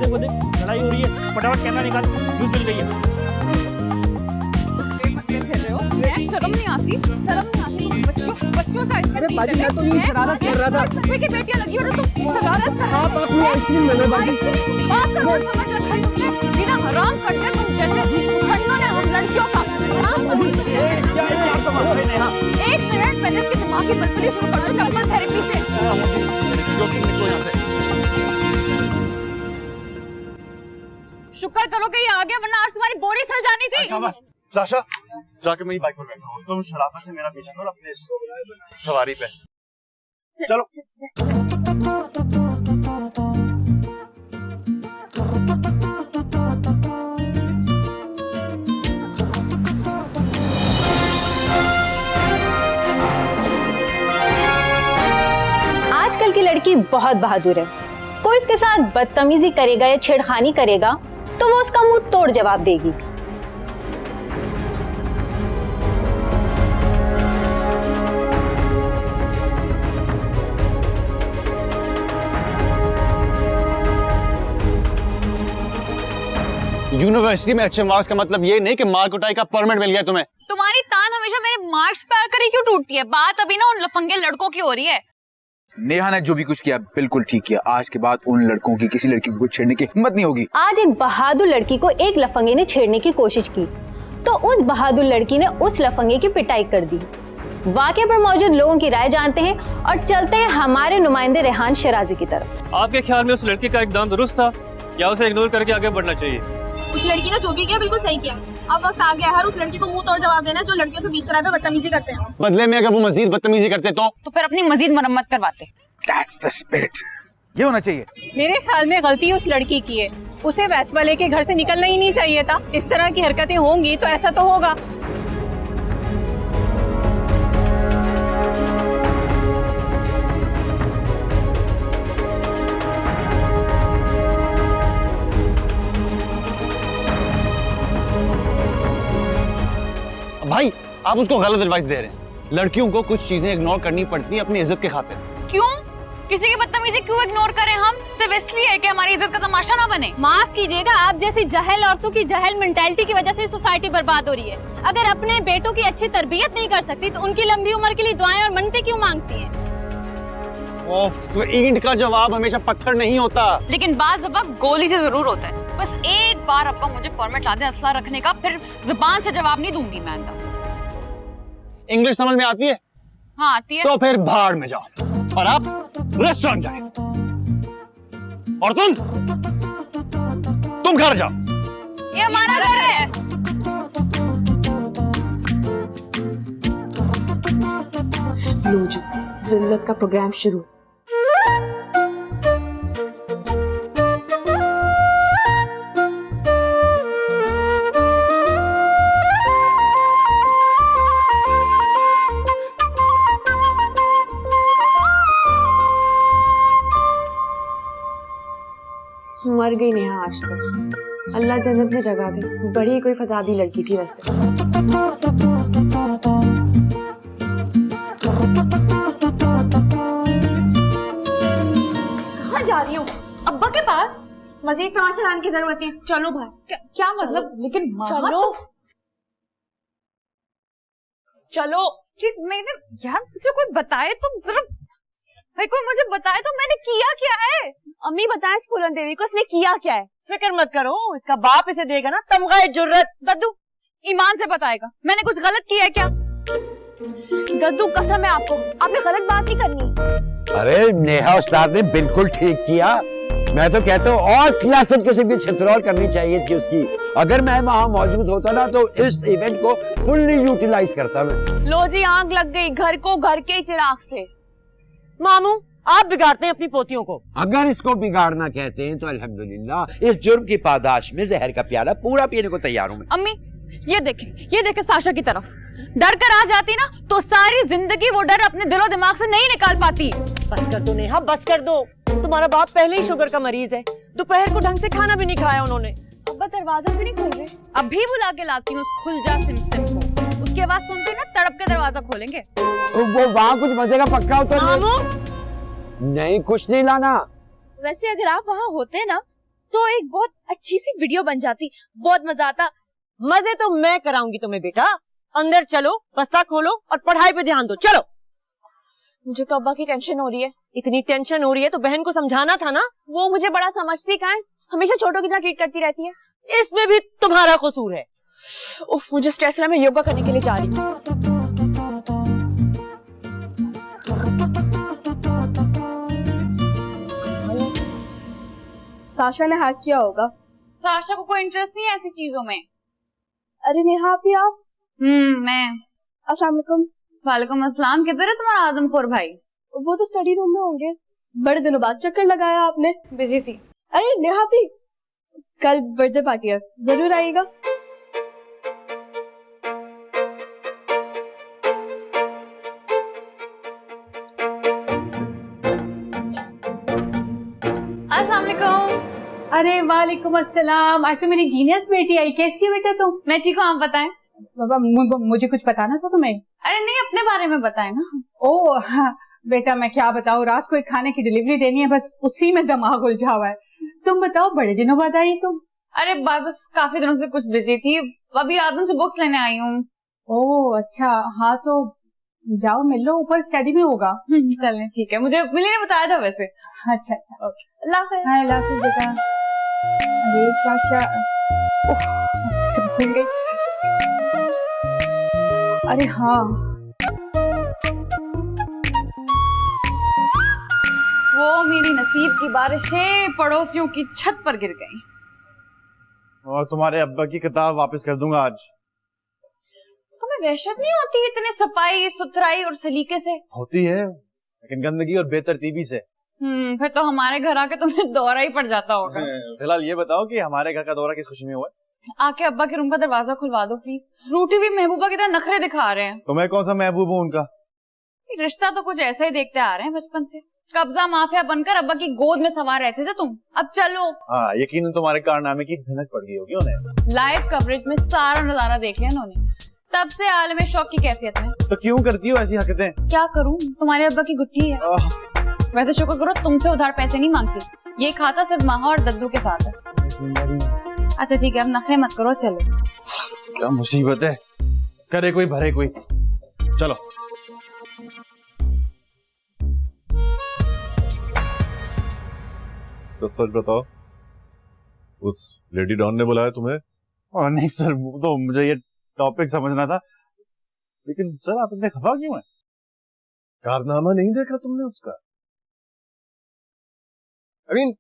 वो देख लड़ाई हो रही है, फटाफट कैमरा निकाल, न्यूज़ मिल गई है। शर्म नहीं आती? बच्चों का अरे बाजी मैं तो ये शरारत कर रहा था। की बेटियां लगी हो तुम शरारत कर। आप अपनी आइसक्रीम ले लो बाजी। बात करो, समझ रखा है तुमने? बिना हराम करते तुम जैसे करो कि ये आ गया, वरना आज तुम्हारी बोरी सल जानी थी। साशा, जाके मेरी बाइक पर बैठो, तुम शराफत से मेरा पीछा करो अपने सवारी पे। चलो। आजकल की लड़की बहुत बहादुर है। कोई उसके साथ बदतमीजी करेगा या छेड़खानी करेगा तो वो उसका मुंह तोड़ जवाब देगी। यूनिवर्सिटी में अच्छे मार्क्स का मतलब ये नहीं कि मार कुटाई का परमिट मिल गया तुम्हें। तुम्हारी तान हमेशा मेरे मार्क्स पे आकर ही क्यों टूटती है? बात अभी ना उन लफंगे लड़कों की हो रही है। नेहा ने जो भी कुछ किया बिल्कुल ठीक किया। आज के बाद उन लड़कों की किसी लड़की को छेड़ने की हिम्मत नहीं होगी। आज एक बहादुर लड़की को एक लफंगे ने छेड़ने की कोशिश की तो उस बहादुर लड़की ने उस लफंगे की पिटाई कर दी। वाकये पर मौजूद लोगों की राय जानते हैं और चलते हैं हमारे नुमाइंदे रेहान शराजी की तरफ। आपके ख्याल में उस लड़की का इकदाम दुरुस्त था या उसे इग्नोर करके आगे बढ़ना चाहिए? उस लड़की ने जो भी किया बिल्कुल सही किया। अब वक्त आ गया हर उस लड़की को मुंह तोड़ जवाब देना जो लड़कियों से बीच पे बदतमीजी करते हैं। बदले में अगर वो मजीद बदतमीजी करते तो फिर अपनी मजीद मरम्मत करवाते। That's the spirit. ये होना चाहिए। मेरे ख्याल में गलती उस लड़की की है। उसे वैस्पा लेके घर से निकलना ही नहीं चाहिए था। इस तरह की हरकतें होंगी तो ऐसा तो होगा। भाई आप उसको गलत एडवाइस दे रहे हैं। लड़कियों को कुछ चीजें इग्नोर करनी पड़ती है अपनी इज्जत के खातिर। क्यों? किसी की बदतमीजी क्यों इग्नोर करें हम? सिर्फ इसलिए कि हमारी इज्जत का तमाशा ना बने। माफ कीजिएगा, आप जैसी जहल औरतों की जहल मेंटालिटी की वजह से सोसाइटी बर्बाद हो रही है। अगर अपने बेटों की अच्छी तरबियत नहीं कर सकती तो उनकी लंबी उम्र के लिए दुआएं और मन्नतें क्यों मांगती हैं? ईंट का जवाब हमेशा पत्थर नहीं होता। लेकिन बात जवाब गोली से जरूर होता है। बस एक बार अब्बा मुझे परमिट ला दे असला रखने का, फिर जुबान से जवाब नहीं दूंगी मैं। इंग्लिश समझ में आती है? हाँ आती है। तो फिर भाड़ में जाओ और आप रेस्टोरेंट जाए और तुम घर जाओ। ये हमारा घर है। लो जी, जिल्लत का प्रोग्राम शुरू। मर गई नेहा आज तक। अल्लाह जन्नत में जगह दे। बड़ी कोई फसादी लड़की थी वैसे। कहाँ जा रही हो? अब्बा के पास। मजीद तमाशा लाने की जरूरत नहीं। चलो भाई। क्या मतलब? लेकिन चलो चलो। मैंने यार मुझे कोई बताए तो भाई, कोई मुझे बताए तो मैंने किया क्या है? अम्मी बताएं इस फूलन देवी को इसने किया क्या है। फिक्र मत करो, इसका बाप इसे देगा ना तमगा जुर्रत। दद्दू ईमान से बताएगा मैंने कुछ गलत किया है क्या? दद्दू कसम है आपको, आपने गलत बात नहीं करनी। अरे नेहा उस्ताद ने बिल्कुल ठीक किया। मैं तो कहता हूँ और क्लासन किस्म की छितरौल करनी चाहिए थी उसकी। अगर मैं वहाँ मौजूद होता ना तो इस इवेंट को फुल्ली यूटिलाइज करता मैं। लो जी, आग लग गई घर को घर के चिराग से। मामू आप बिगाड़ते हैं अपनी पोतियों को। अगर इसको बिगाड़ना कहते हैं तो अल्हम्दुलिल्लाह इस जुर्म की पादाश में जहर का प्याला पूरा पीने को तैयार हूँ। अम्मी ये देखे साशा की तरफ। डर कर आ जाती ना तो सारी जिंदगी वो डर अपने दिलो दिमाग से नहीं निकाल पाती। बस कर दो नेहा, बस कर दो। तुम्हारा बाप पहले ही शुगर का मरीज है। दोपहर को ढंग से खाना भी नहीं खाया उन्होंने। अब्बा दरवाजा भी नहीं खोल रहे। अभी बुला के लाती हूँ उस खुल जा सिम को। उसकी आवाज सुनते ना तड़प के दरवाजा खोलेंगे। वो वहाँ कुछ मजे का पक्का होता है। नहीं कुछ नहीं लाना। वैसे अगर आप वहाँ होते ना तो एक बहुत अच्छी सी वीडियो बन जाती। बहुत मजा आता। मजे तो मैं कराऊंगी तुम्हें बेटा। अंदर चलो, बस्ता खोलो और पढ़ाई पे ध्यान दो। चलो। मुझे तो अब्बा की टेंशन हो रही है। इतनी टेंशन हो रही है तो बहन को समझाना था ना। वो मुझे बड़ा समझती कहाँ है, हमेशा छोटों की तरह ट्रीट करती रहती है। इसमें भी तुम्हारा कसूर है। उफ, मुझे स्ट्रेस है, मैं योगा करने के लिए जा रही हूँ। साशा ने हैक किया होगा। साशा को कोई इंटरेस्ट नहीं है ऐसी चीजों में। अरे नेहा आप मैं। अस्सलाम वालेकुम। वालेकुम अस्सलाम। किधर है तुम्हारा आदमखोर भाई? वो तो स्टडी रूम में होंगे। बड़े दिनों बाद चक्कर लगाया आपने। बिजी थी। अरे नेहा भी कल बर्थडे पार्टी है, जरूर आइएगा। अस्सलाम वालेकुम। अरे वालेकुम अस्सलाम। आज तो मेरी जीनियस बेटी आई। कैसी हो बेटा तुम? मैं ठीक हूँ, आप बताएं। बाबा मुझे कुछ बताना था तुम्हें। अरे नहीं, अपने बारे में बताएं ना। ओ हाँ, बेटा मैं क्या बताऊँ, रात को एक खाने की डिलीवरी देनी है, बस उसी में दिमाग उलझा हुआ है। तुम बताओ, बड़े दिनों बाद आई तुम? अरे बस काफी दिनों से कुछ बिजी थी, अभी आदम से बुक्स लेने आई हूँ। ओह अच्छा, हाँ तो जाओ मिल लो, ऊपर स्टडी में होगा। चलें ठीक है, मुझे मिली ने बताया था वैसे। अच्छा अच्छा ओके, अल्लाह हाफिज। हाँ अल्लाह हाफिज बेटा। अरे क्या भूल गई। अरे हाँ, वो मेरी नसीब की बारिशें पड़ोसियों की छत पर गिर गई। और तुम्हारे अब्बा की किताब वापस कर दूंगा आज। तुम्हें वहशत नहीं होती इतने सफाई सुथराई और सलीके से? होती है, लेकिन गंदगी और बेतरतीबी से। फिर तो हमारे घर आके तुम्हें दौरा ही पड़ जाता होगा। फिलहाल ये बताओ कि हमारे घर का दौरा किस खुशी में हुआ? आके अब्बा के रूम का दरवाजा खुलवा दो प्लीज। रूठी हुई महबूबा की तरह नखरे दिखा रहे हैं। तुम्हें कौन सा महबूब हूँ उनका? रिश्ता तो कुछ ऐसा ही देखते आ रहे हैं बचपन से। कब्जा माफिया बनकर अब्बा की गोद में सवार रहते थे तुम, अब चलो। हाँ, यकीनन तुम्हारे कारनामे की भनक पड़ गई होगी उन्हें। लाइव कवरेज में सारा नजारा देख लिया इन्होंने, तब से आलम शौक की कैफियत में। तो क्यों करती हो ऐसी हरकतें? क्या करूं, तुम्हारे अब्बा की गुट्ठी है। वैसे शुक्र करो तुमसे उधार पैसे नहीं मांगती, ये खाता सिर्फ माहा और दद्दू के साथ है। अच्छा ठीक है, अब नखरे मत करो, चलो। क्या मुसीबत है, करे कोई भरे कोई। चलो तो सच बताओ, उस लेडी डॉन ने बुलाया तुम्हें? और नहीं सर, वो तो मुझे ये टॉपिक समझना था, लेकिन सर आप इतने खफा क्यों हैं? कारनामा नहीं देखा तुमने उसका? I mean,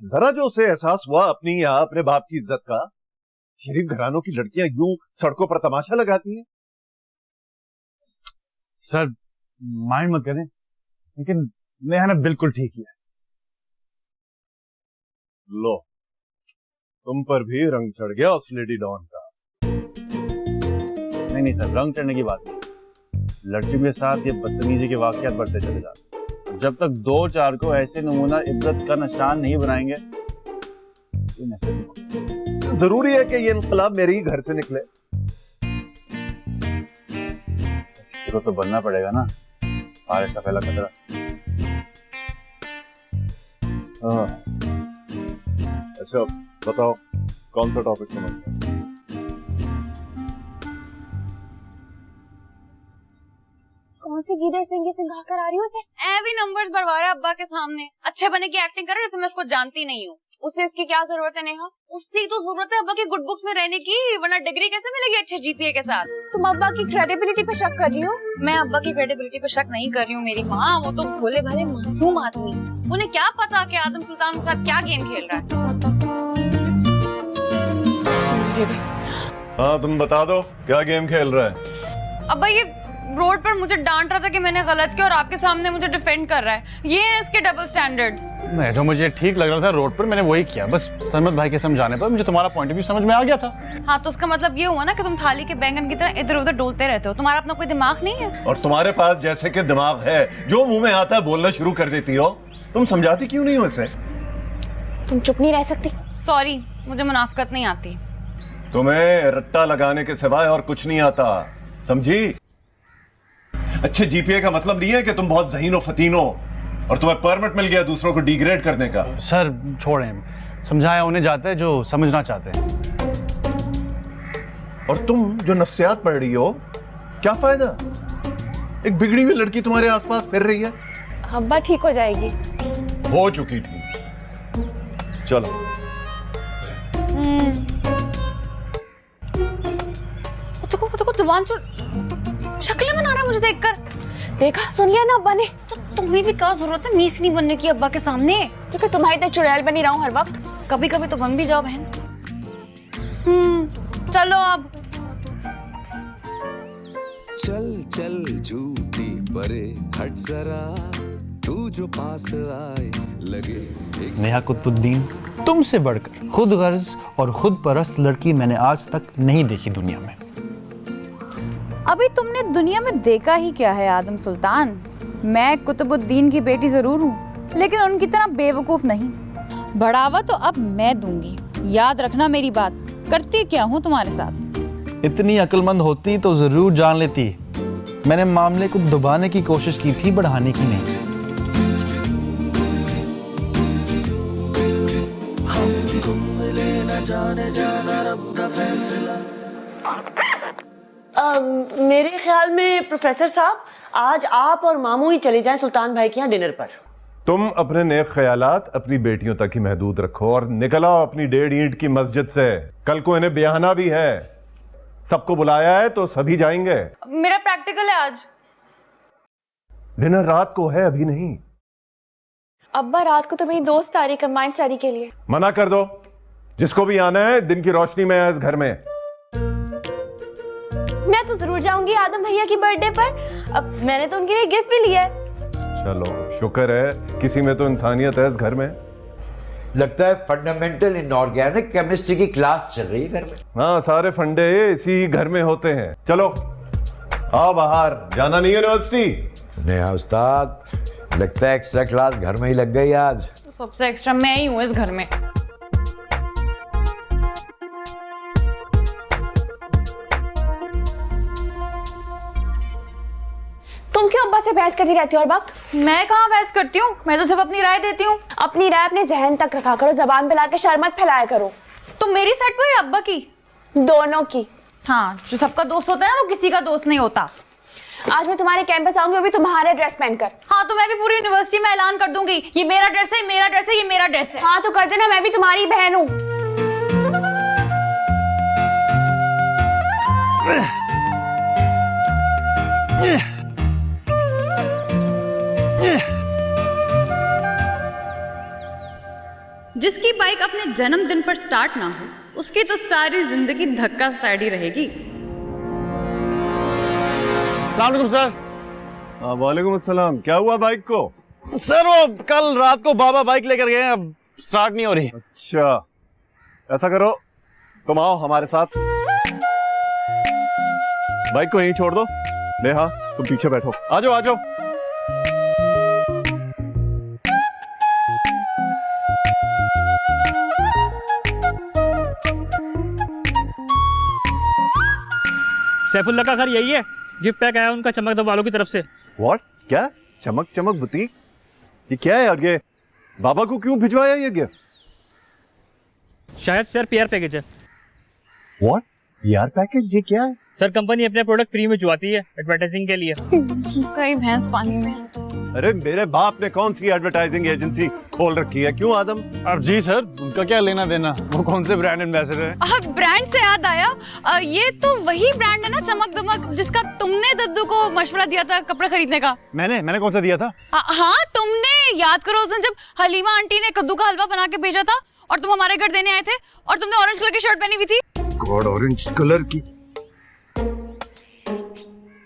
जरा जो उसे एहसास हुआ अपनी या अपने बाप की इज्जत का। शरीफ घरानों की लड़कियां यूं सड़कों पर तमाशा लगाती हैं। सर माइंड मत करें, लेकिन नेहा ने बिल्कुल ठीक किया। लो, तुम पर भी रंग चढ़ गया उस लेडी डॉन का। नहीं सर, रंग चढ़ने की बात नहीं, लड़कियों के साथ ये बदतमीजी के वाकयात बढ़ते चले जाते। जब तक 2-4 को ऐसे नमूना इब्रत का निशान नहीं बनाएंगे, जरूरी है कि ये इनकलाब मेरे ही घर से निकले? किसी को तो बनना पड़ेगा ना, बारिश का पहला खतरा। हाँ, अच्छा बताओ, कौन सा टॉपिक समझना? कौन सी गीदड़ सिंगी सिंघा कर आ रही हो उसे? भी नंबर्स भरवा रहा है अब्बा के सामने, अच्छे बने की एक्टिंग कर रहा है जैसे मैं उसको जानती नहीं हूँ। उसे इसकी क्या जरूरत है नेहा? उससे तो जरूरत है अब्बा की गुड बुक्स में रहने की, वरना डिग्री कैसे मिलेगी अच्छे जीपीए के साथ? तुम अब्बा की क्रेडिबिलिटी पे शक कर रही हो? मैं अब्बा की क्रेडिबिलिटी पे शक नहीं कर रही हूँ मेरी माँ, वो तो भोले भाले मासूम आदमी, उन्हें क्या पता कि आदम सुल्तान के साथ क्या गेम खेल रहा है। हाँ तुम बता दो, क्या गेम खेल रहा है? अब्बा ये रोड पर मुझे डांट रहा था कि मैंने गलत किया और आपके सामने मुझे डिफेंड कर रहा है, ये है इसके डबल स्टैंडर्ड्स। नहीं, जो मुझे ठीक लग रहा था रोड पर मैंने वही किया, बस सरमत भाई के समझाने पर मुझे तुम्हारा पॉइंट ऑफ व्यू समझ में आ गया था। हाँ तो उसका मतलब ये हुआ ना कि तुम थाली के बैंगन की तरह इधर उधर डोलते रहते हो, तुम्हारा अपना कोई दिमाग नहीं है। और तुम्हारे पास जैसे कि दिमाग है, जो मुंह में आता है बोलना शुरू कर देती हो। तुम समझाती क्यों नहीं हो इसे? तुम चुप नहीं रह सकती? सॉरी, मुझे मुनाफकत नहीं आती। तुम्हें रट्टा लगाने के सिवाय और कुछ नहीं आता, समझी? अच्छे जीपीए का मतलब नहीं है कि तुम बहुत ज़हीन व फतीन हो और तुम्हें परमिट मिल गया दूसरों को डिग्रेड करने का। सर छोड़ें, समझाया उन्हें जाता है जो समझना चाहते हैं। और तुम जो नफ्सियात पढ़ रही हो, क्या फायदा? एक बिगड़ी हुई लड़की तुम्हारे आसपास फिर रही है। अब्बा ठीक हो जाएगी। हो चुकी ठीक। चलो देखो जुबान चोर शक्लें बना रहा है मुझे देखकर। देखा, सुन लिया ना अब्बा ने। तो तुम्हें भी क्या जरूरत है मीस नहीं बनने की अब्बा के सामने? क्योंकि तुम्हारी तो चुड़ैल बनी रहा हूँ हर वक्त। कभी कभी तो बन भी जाओ बहन। चलो अब। चल चल झूठी परे हट जरा, तू जो पास आए लगे एक नेहा कुतुबुद्दीन, तुमसे बढ़कर खुद गर्ज और खुद परस्त लड़की मैंने आज तक नहीं देखी दुनिया में। अभी तुमने दुनिया में देखा ही क्या है आदम सुल्तान। मैं कुतुबुद्दीन की बेटी जरूर हूँ, लेकिन उनकी तरह बेवकूफ नहीं। बढ़ावा तो अब मैं दूंगी, याद रखना मेरी बात। करती क्या हूँ तुम्हारे साथ। इतनी अक्लमंद होती तो जरूर जान लेती। मैंने मामले को दबाने की कोशिश की थी, बढ़ाने की नहीं। मेरे ख्याल में प्रोफेसर साहब, आज आप और मामू ही चले जाएं सुल्तान भाई के यहाँ डिनर पर। तुम अपने नेक ख्यालात अपनी बेटियों तक ही महदूद रखो और निकल आओ अपनी 1.5 ईंट की मस्जिद से। कल को इन्हें ब्याहना भी है। सबको बुलाया है तो सभी जाएंगे। मेरा प्रैक्टिकल है आज। डिनर रात को है, अभी नहीं। अब्बा रात को तो मेरी दोस्त आ रही कंबाइंड स्टडी के लिए। मना कर दो, जिसको भी आना है दिन की रोशनी में है इस घर में। मैं तो जरूर जाऊंगी आदम भैया की बर्थडे पर। अब मैंने तो उनके लिए गिफ्ट भी लिया है। चलो शुक्र है किसी में तो इंसानियत है इस घर में। लगता है फंडामेंटल इनऑर्गेनिक केमिस्ट्री की क्लास चल रही है घर में। हाँ, सारे फंडे इसी घर में होते हैं। चलो आओ बाहर, जाना नहीं यूनिवर्सिटी। नेहा उस्ताद, लगता है एक्स्ट्रा क्लास घर में ही लग गई आज। तो सबसे एक्स्ट्रा मैं ही हूँ इस घर में। तुम क्यों अब्बा से बहस करती रहती हो हर वक्त? मैं कहाँ बहस करती हूँ, मैं तो सिर्फ अपनी राय देती हूँ। अपनी राय अपने जहन तक रखा करो, जबान पे लाके शर मत फैलाया करो। तो मेरी साइड पर या अब्बा की? दोनों की। हाँ, जो सबका दोस्त होता है ना वो किसी का दोस्त नहीं होता। आज मैं तुम्हारे कैंपस आऊंगी, वो भी तुम्हारे ड्रेस पहनकर। हाँ, तो मैं भी पूरी यूनिवर्सिटी में ऐलान कर दूंगी, ये मेरा ड्रेस है, मेरा ड्रेस है, ये मेरा ड्रेस है। हाँ तो कर देना, मैं भी तुम्हारी बहन हूँ। जिसकी बाइक अपने जन्मदिन पर स्टार्ट ना हो, उसकी तो सारी जिंदगी धक्का स्टार्ट रहेगी। अस्सलाम वालेकुम सर। वालेकुम अस्सलाम। क्या हुआ बाइक को? सर वो कल रात को बाबा बाइक लेकर गए, अब स्टार्ट नहीं हो रही। अच्छा, ऐसा करो तुम आओ हमारे साथ, बाइक को यहीं छोड़ दो। नेहा तुम पीछे बैठो, आ जाओ आ जाओ। सैफुल्ला का घर यही है। गिफ्ट पैक आया उनका चमक दब वालों की तरफ से। व्हाट? क्या चमक चमक बुटीक? ये क्या है? और ये बाबा को क्यों भिजवाया ये गिफ्ट? शायद सर पीआर पैकेज है। व्हाट? PR package? ये क्या है? सर कंपनी अपने प्रोडक्ट फ्री में जुआती है एडवर्टाइजिंग के लिए। कई भैंस पानी में। अरे मेरे बाप ने कौन सी एडवर्टाइजिंग एजेंसी खोल रखी है? क्यों आदम? अब जी सर, उनका क्या लेना देना, वो कौन से ब्रांड एम्बेसडर है? ब्रांड से याद आया, ये तो वही ब्रांड है ना चमक दमक, जिसका तुमने दद्दू को मशवरा दिया था कपड़े खरीदने का। मैंने कौन सा दिया था? हाँ तुमने, याद करो उस दिन जब हलीमा आंटी ने कद्दू का हलवा बना के भेजा था और तुम हमारे घर देने आए थे और तुमने ऑरेंज कलर की शर्ट पहनी हुई थी। गॉड, ऑरेंज कलर की?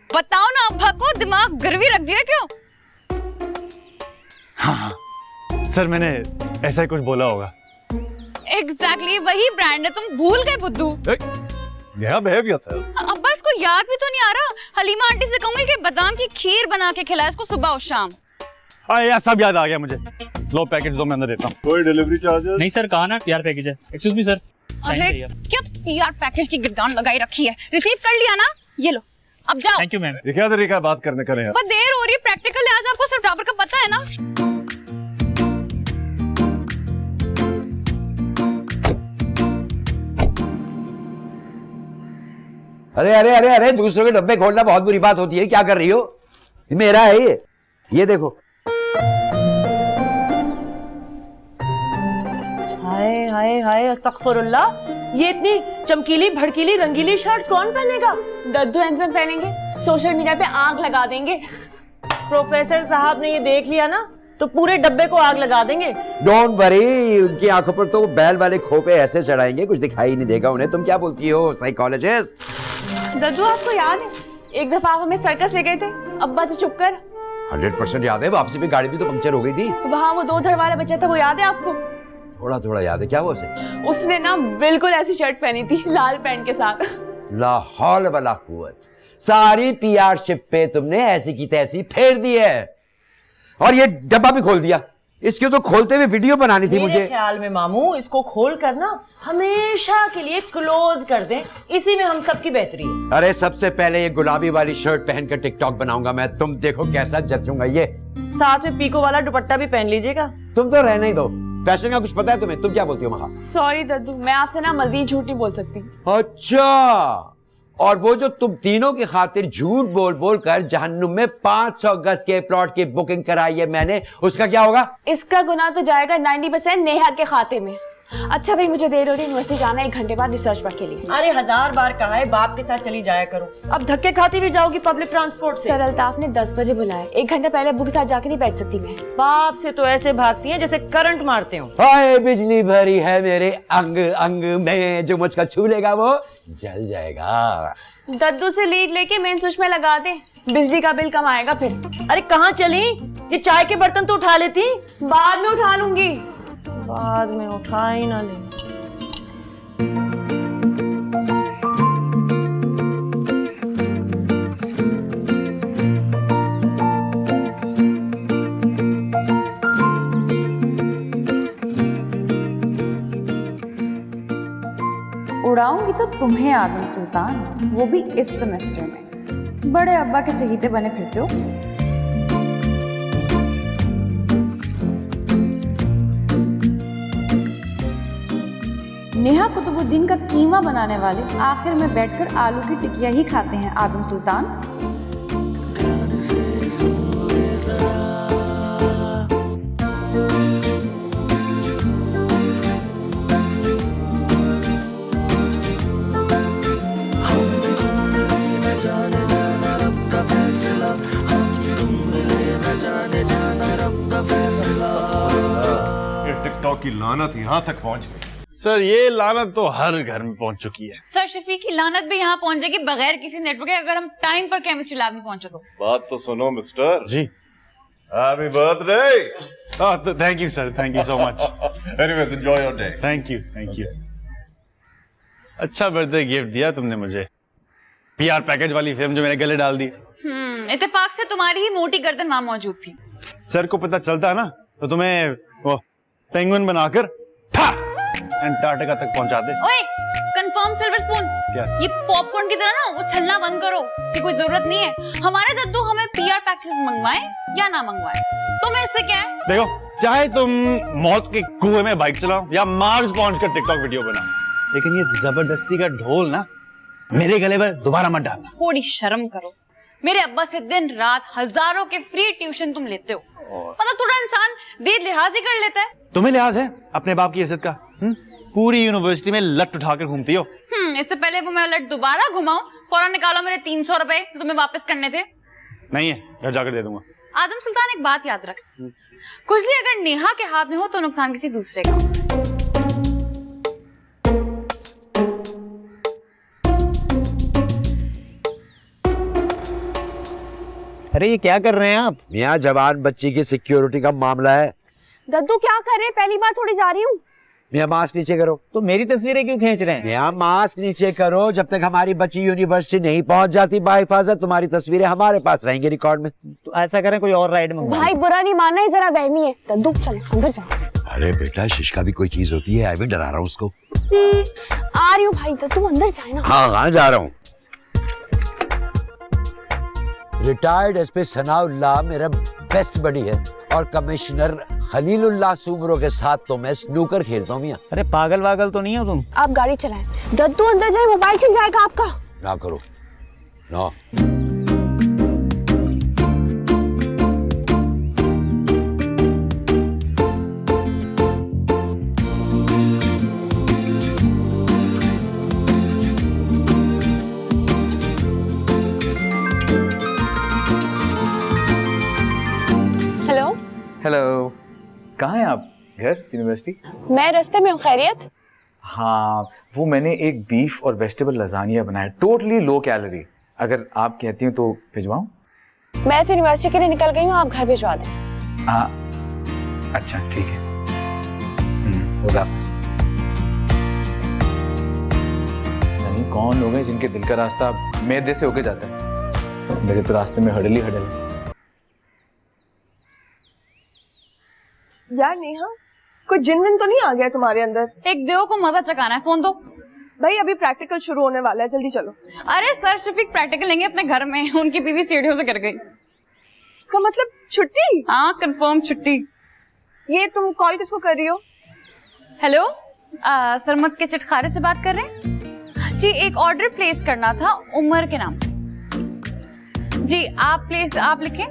बताओ ना अब्बा को दिमाग गिरवी रख दिया क्यों? हाँ सर, मैंने ऐसा ही कुछ बोला होगा। एग्जैक्टली वही ब्रांड है, तुम भूल गए बुद्धू। behave yourself। अब्बा इसको याद भी तो नहीं आ रहा। हलीमा आंटी से कहूंगी कि बादाम की खीर बना के खिलाए इसको सुबह और शाम। यार सब याद आ गया मुझे। लो पैकेज दो, मैं अंदर देता हूँ। कोई डिलीवरी चार्जेस? नहीं सर, कहा ना पीआर पैकेज है। Excuse me sir. अरे क्या पीआर पैकेज की गिरदान लगाई रखी है? रिसीव कर लिया ना, ये लो अब जाओ। Thank you ma'am. ये क्या तरीका है बात करने का? यार बहुत देर हो रही है, प्रैक्टिकल है आज, आपको सिर्फ डाबर का पता है ना। अरे अरे अरे अरे, दूसरों के डब्बे खोलना बहुत बुरी बात होती है। क्या कर रही हो? ये मेरा है ये देखो। हाय हाय हाय, अस्तगफुरुल्लाह। ये इतनी चमकीली भड़कीली रंगीली शर्ट्स कौन पहनेगा? दद्दू हैंडसम पहनेंगे, सोशल मीडिया पे आग लगा देंगे। प्रोफेसर साहब ने ये देख लिया ना तो पूरे डब्बे को आग लगा देंगे। डोंट वरी, उनकी आंखों पर तो बैल वाले खोपे ऐसे चढ़ाएंगे कुछ दिखाई नहीं देगा उन्हें। तुम क्या बोलती हो साइकोलॉजिस्ट? दद्दू आपको याद है एक दफा आप हमें सर्कस ले गए थे अब्बा से छुप कर? 100% याद है। वापसी पे गाड़ी भी तो पंक्चर हो गई थी। वहाँ वो 2 धड़ वाला बच्चा था, वो याद है आपको? थोड़ा थोड़ा याद है। क्या हुआ उसे? उसने ना बिल्कुल ऐसी शर्ट पहनी थी लाल पैंट के साथ। ला हौल वला कुव्वत। सारी पीआर शिप पे तुमने ऐसी की तैसी फेर दी है और ये डब्बा भी खोल दिया। इसके तो खोलते हुए वीडियो बनानी थी मुझे। मेरे ख्याल में मामू इसको खोल कर ना हमेशा के लिए क्लोज कर दें, इसी में हम सबकी बेहतरी है। अरे सबसे पहले ये गुलाबी वाली शर्ट पहनकर टिकटॉक बनाऊंगा मैं, तुम देखो कैसा जचूंगा। ये साथ में पीको वाला दुपट्टा भी पहन लीजिएगा। तुम तो रहने ही दो, फैशन का कुछ पता है तुम्हें? तुम क्या बोलती हो महा? सॉरी दद्दू, मैं आपसे ना मजीद झूठ नहीं बोल सकती। अच्छा, और वो जो तुम तीनों की खातिर झूठ बोल बोल कर जहन्नुम में 500 गज के प्लॉट की बुकिंग कराई है मैंने, उसका क्या होगा? इसका गुनाह तो जाएगा 90% नेहा के खाते में। अच्छा भाई, मुझे देर हो रही, यूनिवर्सिटी जाना है 1 घंटे बाद रिसर्च वर्क के लिए। अरे 1000 बार कहा है बाप के साथ चली जाया करो, अब धक्के खाती भी जाओगी पब्लिक ट्रांसपोर्ट से। सर अल्ताफ ने 10 बजे बुलाया, 1 घंटे पहले अब्बू के साथ जाके नहीं बैठ सकती मैं। बाप से तो ऐसे भागती हैं जैसे करंट मारते हो। हाय बिजली भरी है मेरे अंग अंग में, जो मुझका छू लेगा वो जल जाएगा। दद्दू से लीड लेके मेन स्विच में लगा दे, बिजली का बिल कम आएगा फिर। अरे कहाँ चली? ये चाय के बर्तन तो उठा लेती। बाद में उठा लूंगी। बाद में उठा ही ना ले। उड़ाऊंगी तो तुम्हें आदम सुल्तान, वो भी इस सेमेस्टर में। बड़े अब्बा के चहीते बने फिरते हो। नेहा कुतुबुद्दीन का कीमा बनाने वाले आखिर में बैठकर आलू की टिकिया ही खाते हैं आदम सुल्तान। ये टिकटॉक की लानत यहाँ तक पहुँच गई। सर ये लानत तो हर घर में पहुंच चुकी है। सर शफीक की लानत भी यहाँ पहुंच जाएगी बगैर किसी नेटवर्क के, अगर हम टाइम पर केमिस्ट्री लैब में पहुंचे तो। बात तो सुनो mister ji. Happy birthday. Thank you sir, thank you so much. Anyways enjoy your day. Thank you. अच्छा बर्थडे गिफ्ट दिया तुमने मुझे, पीआर पैकेज वाली फिल्म जो मेरे गले डाल दी। इत्तेफाक से तुम्हारी ही मोटी गर्दन वहां मौजूद थी। सर को पता चलता ना तो तुम्हें वो पेंगुइन बनाकर अंटार्कटिका तक पहुंचा दे। ओए, कंफर्म सिल्वर स्पून। क्या? ये पॉपकॉर्न की तरह ना उछलना बंद करो, इसकी कोई जरूरत नहीं है। हमारे दद्दू हमें पीआर पैकेज मंगवाए या ना मंगवाए, तुम्हें इससे क्या है? देखो, चाहे तुम मौत के कुएं में बाइक चलाओ या मार्स पहुंचकर टिकटॉक वीडियो बनाओ, लेकिन ये जबरदस्ती का ढोल ना मेरे गले पर दोबारा मत डालना। थोड़ी शर्म करो। मेरे अब्बा से दिन रात हजारों के फ्री ट्यूशन तुम लेते हो, मतलब थोड़ा इंसान देर लिहाज ही कर लेता है। तुम्हें लिहाज है अपने बाप की इज्जत का? पूरी यूनिवर्सिटी में लट उठाकर घूमती हो। इससे पहले वो मैं लट दोबारा घुमाऊं, फौरन निकालो मेरे 300 रुपए जो तुम्हें वापस करने थे। नहीं है, घर जाकर दे दूंगा। आदम सुल्तान एक बात याद रख, खुजली अगर नेहा के हाथ में हो तो नुकसान किसी दूसरे का। अरे ये क्या कर रहे हैं आप? यहाँ जवान बच्ची की सिक्योरिटी का मामला है। दद्दू क्या कर रहे हैं? पहली बार थोड़ी जा रही हूँ। यहाँ मास्क नीचे करो। तो मेरी तस्वीरें क्यों खींच रहे हैं? यहाँ मास्क नीचे करो। जब तक हमारी बच्ची यूनिवर्सिटी नहीं पहुंच जाती बाहिफाजत, तुम्हारी तस्वीरें हमारे पास रहेंगी रिकॉर्ड में। तो ऐसा करें, कोई और राइड मंगवा। भाई बुरा नहीं मानना, जरा वहमी है। दद्दू चल अंदर जाओ। अरे बेटा, शिशका भी कोई चीज होती है। मैं डरा रहा हूँ उसको। आ रही हूँ भाई, दद्दू अंदर जाए ना। हाँ जा रहा हूँ। रिटायर्ड एसपी सनाउल्लाह मेरा बेस्ट बडी है और कमिश्नर खलीलुल्लाह सुमरो के साथ तो मैं स्नूकर खेलता हूँ। अरे पागल वागल तो नहीं हो तुम? आप गाड़ी चलाएं। दद्दू अंदर जाए, मोबाइल छिन जाएगा आपका। ना करो ना। हेलो, कहाँ हैं आप? घर, यूनिवर्सिटी? मैं रास्ते में हूँ। खैरियत? हाँ, वो मैंने एक बीफ और वेजिटेबल लजानिया बनाया, टोटली लो कैलोरी। अगर आप कहती हैं तो भिजवाऊँ? मैं तो यूनिवर्सिटी के लिए निकल गई हूँ, आप घर भिजवा दें। हाँ, अच्छा ठीक है। खुदा हाफिज़। नहीं, कौन लोग हैं जिनके दिल का रास्ता मैदे से होके जाता है? मेरे तो रास्ते में हडल ही हडल है। यार नेहा, कोई जिन विन तो नहीं आ गया तुम्हारे अंदर? एक देव को मजा चकाना है, फोन दो। भाई अभी प्रैक्टिकल शुरू होने वाला है, जल्दी चलो। अरे सर शफीक प्रैक्टिकल लेंगे अपने घर में, उनकी बीवी सीढ़ियों से गिर गई। इसका मतलब छुट्टी? हाँ, कंफर्म छुट्टी। ये तुम कॉल किसको कर रही हो? हेलो, सरमत के चटखारे से बात कर रहे हैं जी? एक ऑर्डर प्लेस करना था उमर के नाम से जी। आप लिखें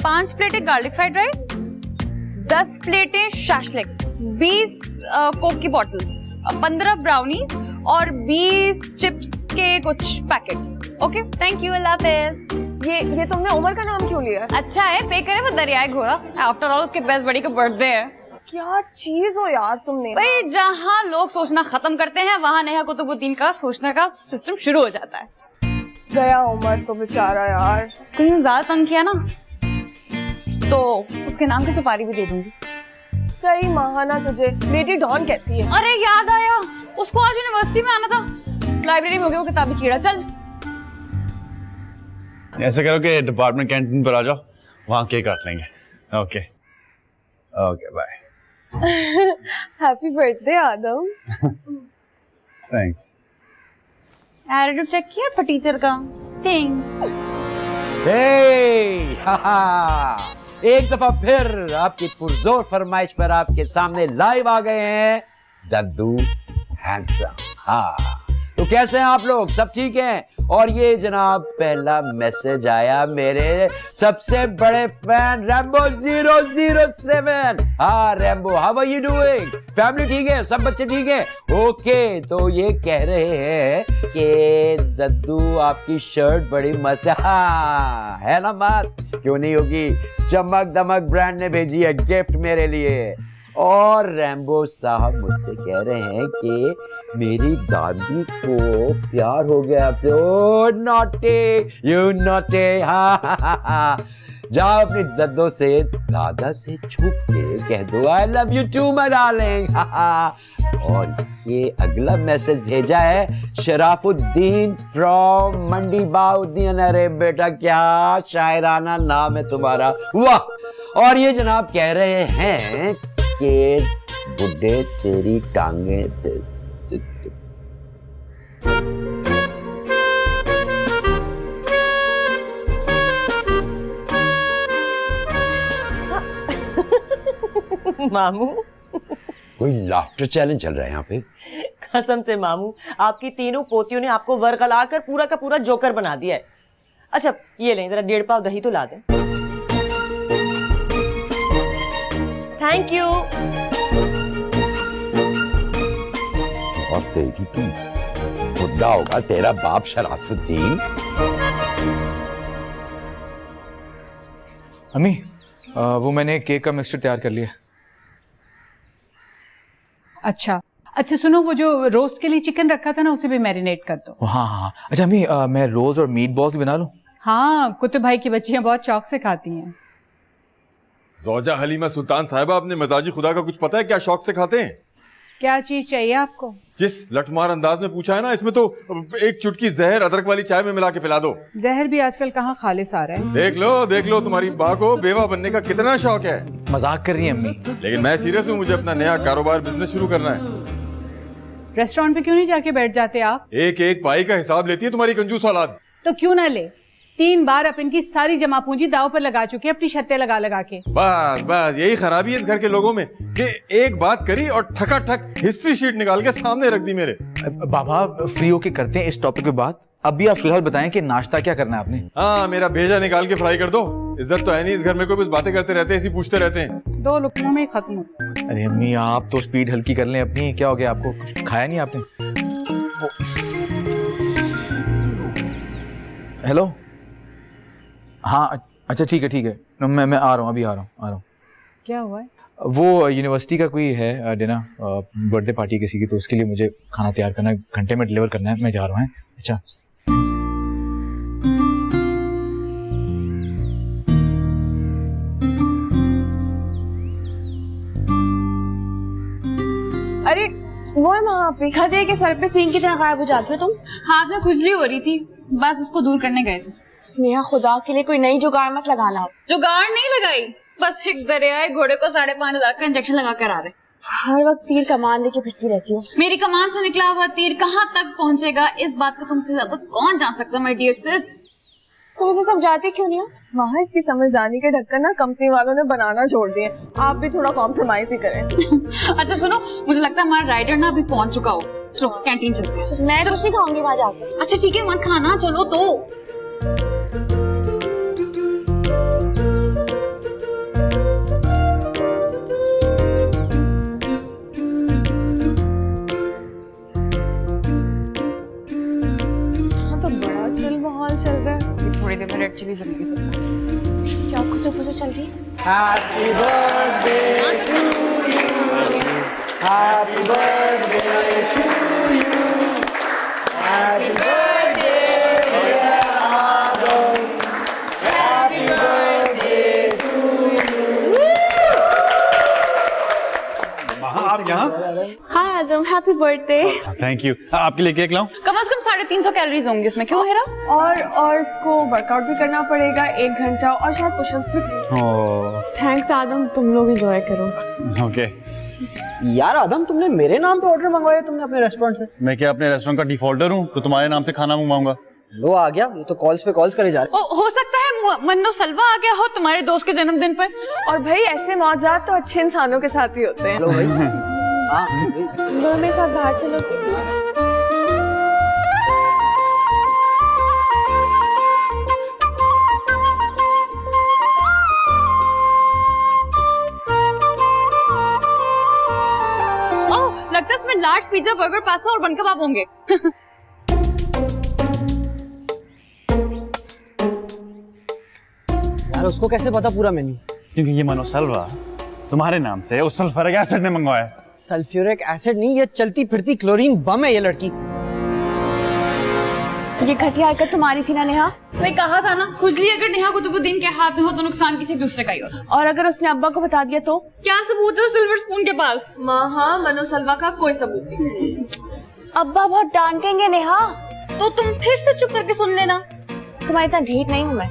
5 प्लेटें गार्लिक फ्राइड राइस, 10 प्लेटें शाशलिक, 20 कोक की बॉटल्स, 15 ब्राउनीज और 20 चिप्स के कुछ पैकेट्स। ओके, थैंक यू, अल्लाह हाफिज़। ये तुमने उमर का नाम क्यों लिया? अच्छा है, पे करे वो दरियाई घोड़ा। आफ्टर ऑल उसके बेस्ट बड़ी का बर्थडे है। क्या चीज हो यार तुमने। भाई जहाँ लोग सोचना खत्म करते हैं वहाँ नेहा कुतुबुद्दीन का सोचने का सिस्टम शुरू हो जाता है। गया उमर तो बेचारा यार। कहीं ज्यादा तंग किया ना तो उसके नाम की सुपारी भी दे दूंगी। सही महाना तुझे लेडी डॉन कहती है। अरे याद आया, उसको आज यूनिवर्सिटी में आना था, लाइब्रेरी में हो गया वो किताबी कीड़ा। चल ऐसे करो कि डिपार्टमेंट कैंटीन पर आ जाओ, वहाँ केक काट लेंगे। Okay okay bye. Happy birthday Adam. Thanks. Attitude check किया टीचर का? थैंक्स। एक दफा फिर आपकी पुरजोर फरमाइश पर आपके सामने लाइव आ गए हैं दद्दू हैंडसम। हाँ, तो कैसे हैं आप लोग? सब ठीक हैं? और ये जनाब पहला मैसेज आया मेरे सबसे बड़े फैन रैम्बो 007। हाँ Rambo, how are you doing? Family ठीक है? सब बच्चे ठीक हैं? ओके, तो ये कह रहे हैं कि दद्दू आपकी शर्ट बड़ी मस्त है। हाँ है ना मस्त? क्यों नहीं होगी? चमक दमक ब्रांड ने भेजी है गिफ्ट मेरे लिए। और रैम्बो साहब मुझसे कह रहे हैं कि मेरी दादी को प्यार हो गया आपसे। ओ नॉटी, यू नॉटी। हाँ जाओ अपनी दद्दो से दादा से छुप के कह दो I love you to my darling. और ये अगला मैसेज भेजा है शराफुद्दीन फ्रॉम मंडी बाउद्दीन। अरे बेटा क्या शायराना नाम है तुम्हारा, वाह। और ये जनाब कह रहे हैं कि बुड्ढे तेरी टांगे मामू कोई लाफ्टर चैलेंज चल रहा है यहाँ पे। कसम से मामू, आपकी तीनों पोतियों ने आपको वर्गला कर पूरा का पूरा जोकर बना दिया है। अच्छा ये लें, जरा 1.5 पाव दही तो ला दें। Thank you. और तेरी तू बुढ़ा होगा तेरा बाप शराफुद्दीन। अम्मी, वो मैंने केक का मिक्सचर तैयार कर लिया। अच्छा अच्छा, सुनो वो जो रोस्ट के लिए चिकन रखा था ना उसे भी मैरिनेट कर दो। हाँ हाँ, अच्छा अम्मी, मैं रोज और मीट बॉल्स भी बना लूं? हाँ, कुतुब भाई की बच्चियां बहुत शौक से खाती हैं। ज़ौजा हलीमा सुल्तान साहिबा, अपने मजाजी खुदा का कुछ पता है? क्या शौक से खाते हैं? क्या चीज चाहिए आपको? जिस लठमार अंदाज में पूछा है ना, इसमें तो एक चुटकी जहर अदरक वाली चाय में मिला के पिला दो। जहर भी आजकल कहाँ खालिस आ रहा है। देख लो तुम्हारी माँ को बेवा बनने का कितना शौक है। मजाक कर रही है अम्मी। लेकिन मैं सीरियस हूँ, मुझे अपना नया कारोबार बिजनेस शुरू करना है। रेस्टोरेंट पे क्यों नहीं जाके बैठ जाते आप? एक एक पाई का हिसाब लेती है तुम्हारी कंजूस औलाद। तो क्यों ना ले? 3 बार अपन की सारी जमा पूंजी दाव पर लगा चुके अपनी शर्तें लगा लगा के। बस यही खराबी है इस घर के लोगों में कि एक बात करी और ठकाठक हिस्ट्री शीट निकाल के सामने रख दी मेरे। बाबा फ्री होके करते हैं इस टॉपिक पे बात। अभी आप फिलहाल बताएं कि नाश्ता क्या करना है आपने? हाँ, मेरा भेजा निकाल के फ्राई कर दो। इज्जत तो है नहीं इस घर में, कोई बस बातें करते रहते हैं, ऐसी पूछते रहते हैं। 2 लुकमों में खत्म हो। अरे अम्मी आप तो स्पीड हल्की कर लें अपनी। क्या हो गया आपको? कुछ खाया नहीं आपने? हेलो, हाँ अच्छा ठीक है मैं आ रहा हूँ, अभी आ रहा हूँ। क्या हुआ है? वो यूनिवर्सिटी का कोई है डिनर, बर्थडे पार्टी किसी की, तो उसके लिए मुझे खाना तैयार करना है, घंटे में डिलीवर करना है, मैं जा रहा हूँ। अच्छा अरे वो है वहाँ पे खदे के सर पे सींग की तरह गायब हो जाती हो तुम। हाथ में खुजली हो रही थी, बस उसको दूर करने गए थे। नेहा खुदा के लिए कोई नई जुगाड़ मत लगाना। जुगाड़ नहीं लगाई, बस एक दरियाए घोड़े को 5,500 का इंजेक्शन लगा कर आ रहे। हर वक्त तीर कमान लेके फिरती रहती हो। मेरी कमान से निकला हुआ तीर कहाँ तक पहुँचेगा इस बात को तुमसे ज्यादा कौन जान सकता माय डियर सिस। तुम इसे समझाती क्यों नहीं हो? वहाँ इसकी समझदारी के ढक्कन ना कंपनी वालों ने बनाना छोड़ दिए। आप भी थोड़ा कॉम्प्रोमाइज ही करें। अच्छा सुनो, मुझे लगता है हमारा राइडर ना अभी पहुँच चुका हो। चलो कैंटीन चलते हैं। मैं कुछ नहीं खाऊंगी वहाँ जाके। अच्छा ठीक है, मत खाना, चलो तो। चल रहा है। थोड़ी देर में रेड चिली जलेगी सबको। क्या खुशबू चल रही है? Happy birthday to you. Happy birthday to you. Happy birthday dear Adam. Happy birthday to you. आप यहाँ? हाय आदम, हैप्पी बर्थडे। Thank you. आपके लिए केक लाऊं? कम से कम 350 कैलोरीज होंगी उसमें, क्यों हेरा? और इसको वर्कआउट भी करना पड़ेगा 1 घंटा और शायद पुशअप्स भी करें। थैंक्स आदम, तुम लोग एंजॉय करो। ओके। यार आदम, तुमने मेरे नाम पे ऑर्डर मंगवाया तुमने अपने रेस्टोरेंट से? मैं क्या अपने रेस्टोरेंट का डिफॉल्टर हूँ तो तुम्हारे नाम से खाना मंगवाऊंगा? लो आ गया, ये तो कॉल्स पे कॉल्स करे जा रहे। हो सकता है मन्नो सलवा आ गया हो तुम्हारे दोस्त के जन्मदिन पर। और भाई ऐसे मौजाद तो अच्छे इंसानों के साथ ही होते हैं। हेलो भाई। हाँ तुम दोनों मेरे साथ बाहर चलोगे? ओह, लगता है इसमें लार्ज पिज्जा, बर्गर, पास्ता और बन कबाब होंगे। यार उसको कैसे पता पूरा मेन्यू? क्योंकि ये मनोसल्वा तुम्हारे नाम से उस सल्फ्यूरिक एसिड ने मंगवाया। सल्फ्यूरिक एसिड नहीं, ये चलती फिरती क्लोरीन बम है ये लड़की। ये घटिया हरकत तुम्हारी थी ना नेहा? मैं कहा था ना, खुजली अगर नेहा कुतुबुद्दीन के हाथ में हो तो नुकसान किसी दूसरे का ही होता। और अगर उसने अब्बा को बता दिया तो? क्या सबूत है सिल्वर स्पून के पास? हाँ, मनोसल्वा का कोई सबूत नहीं। अब्बा बहुत डांटेंगे नेहा। तो तुम फिर से चुप करके सुन लेना। तुम्हारी इतना ढीठ नहीं हूँ मैं।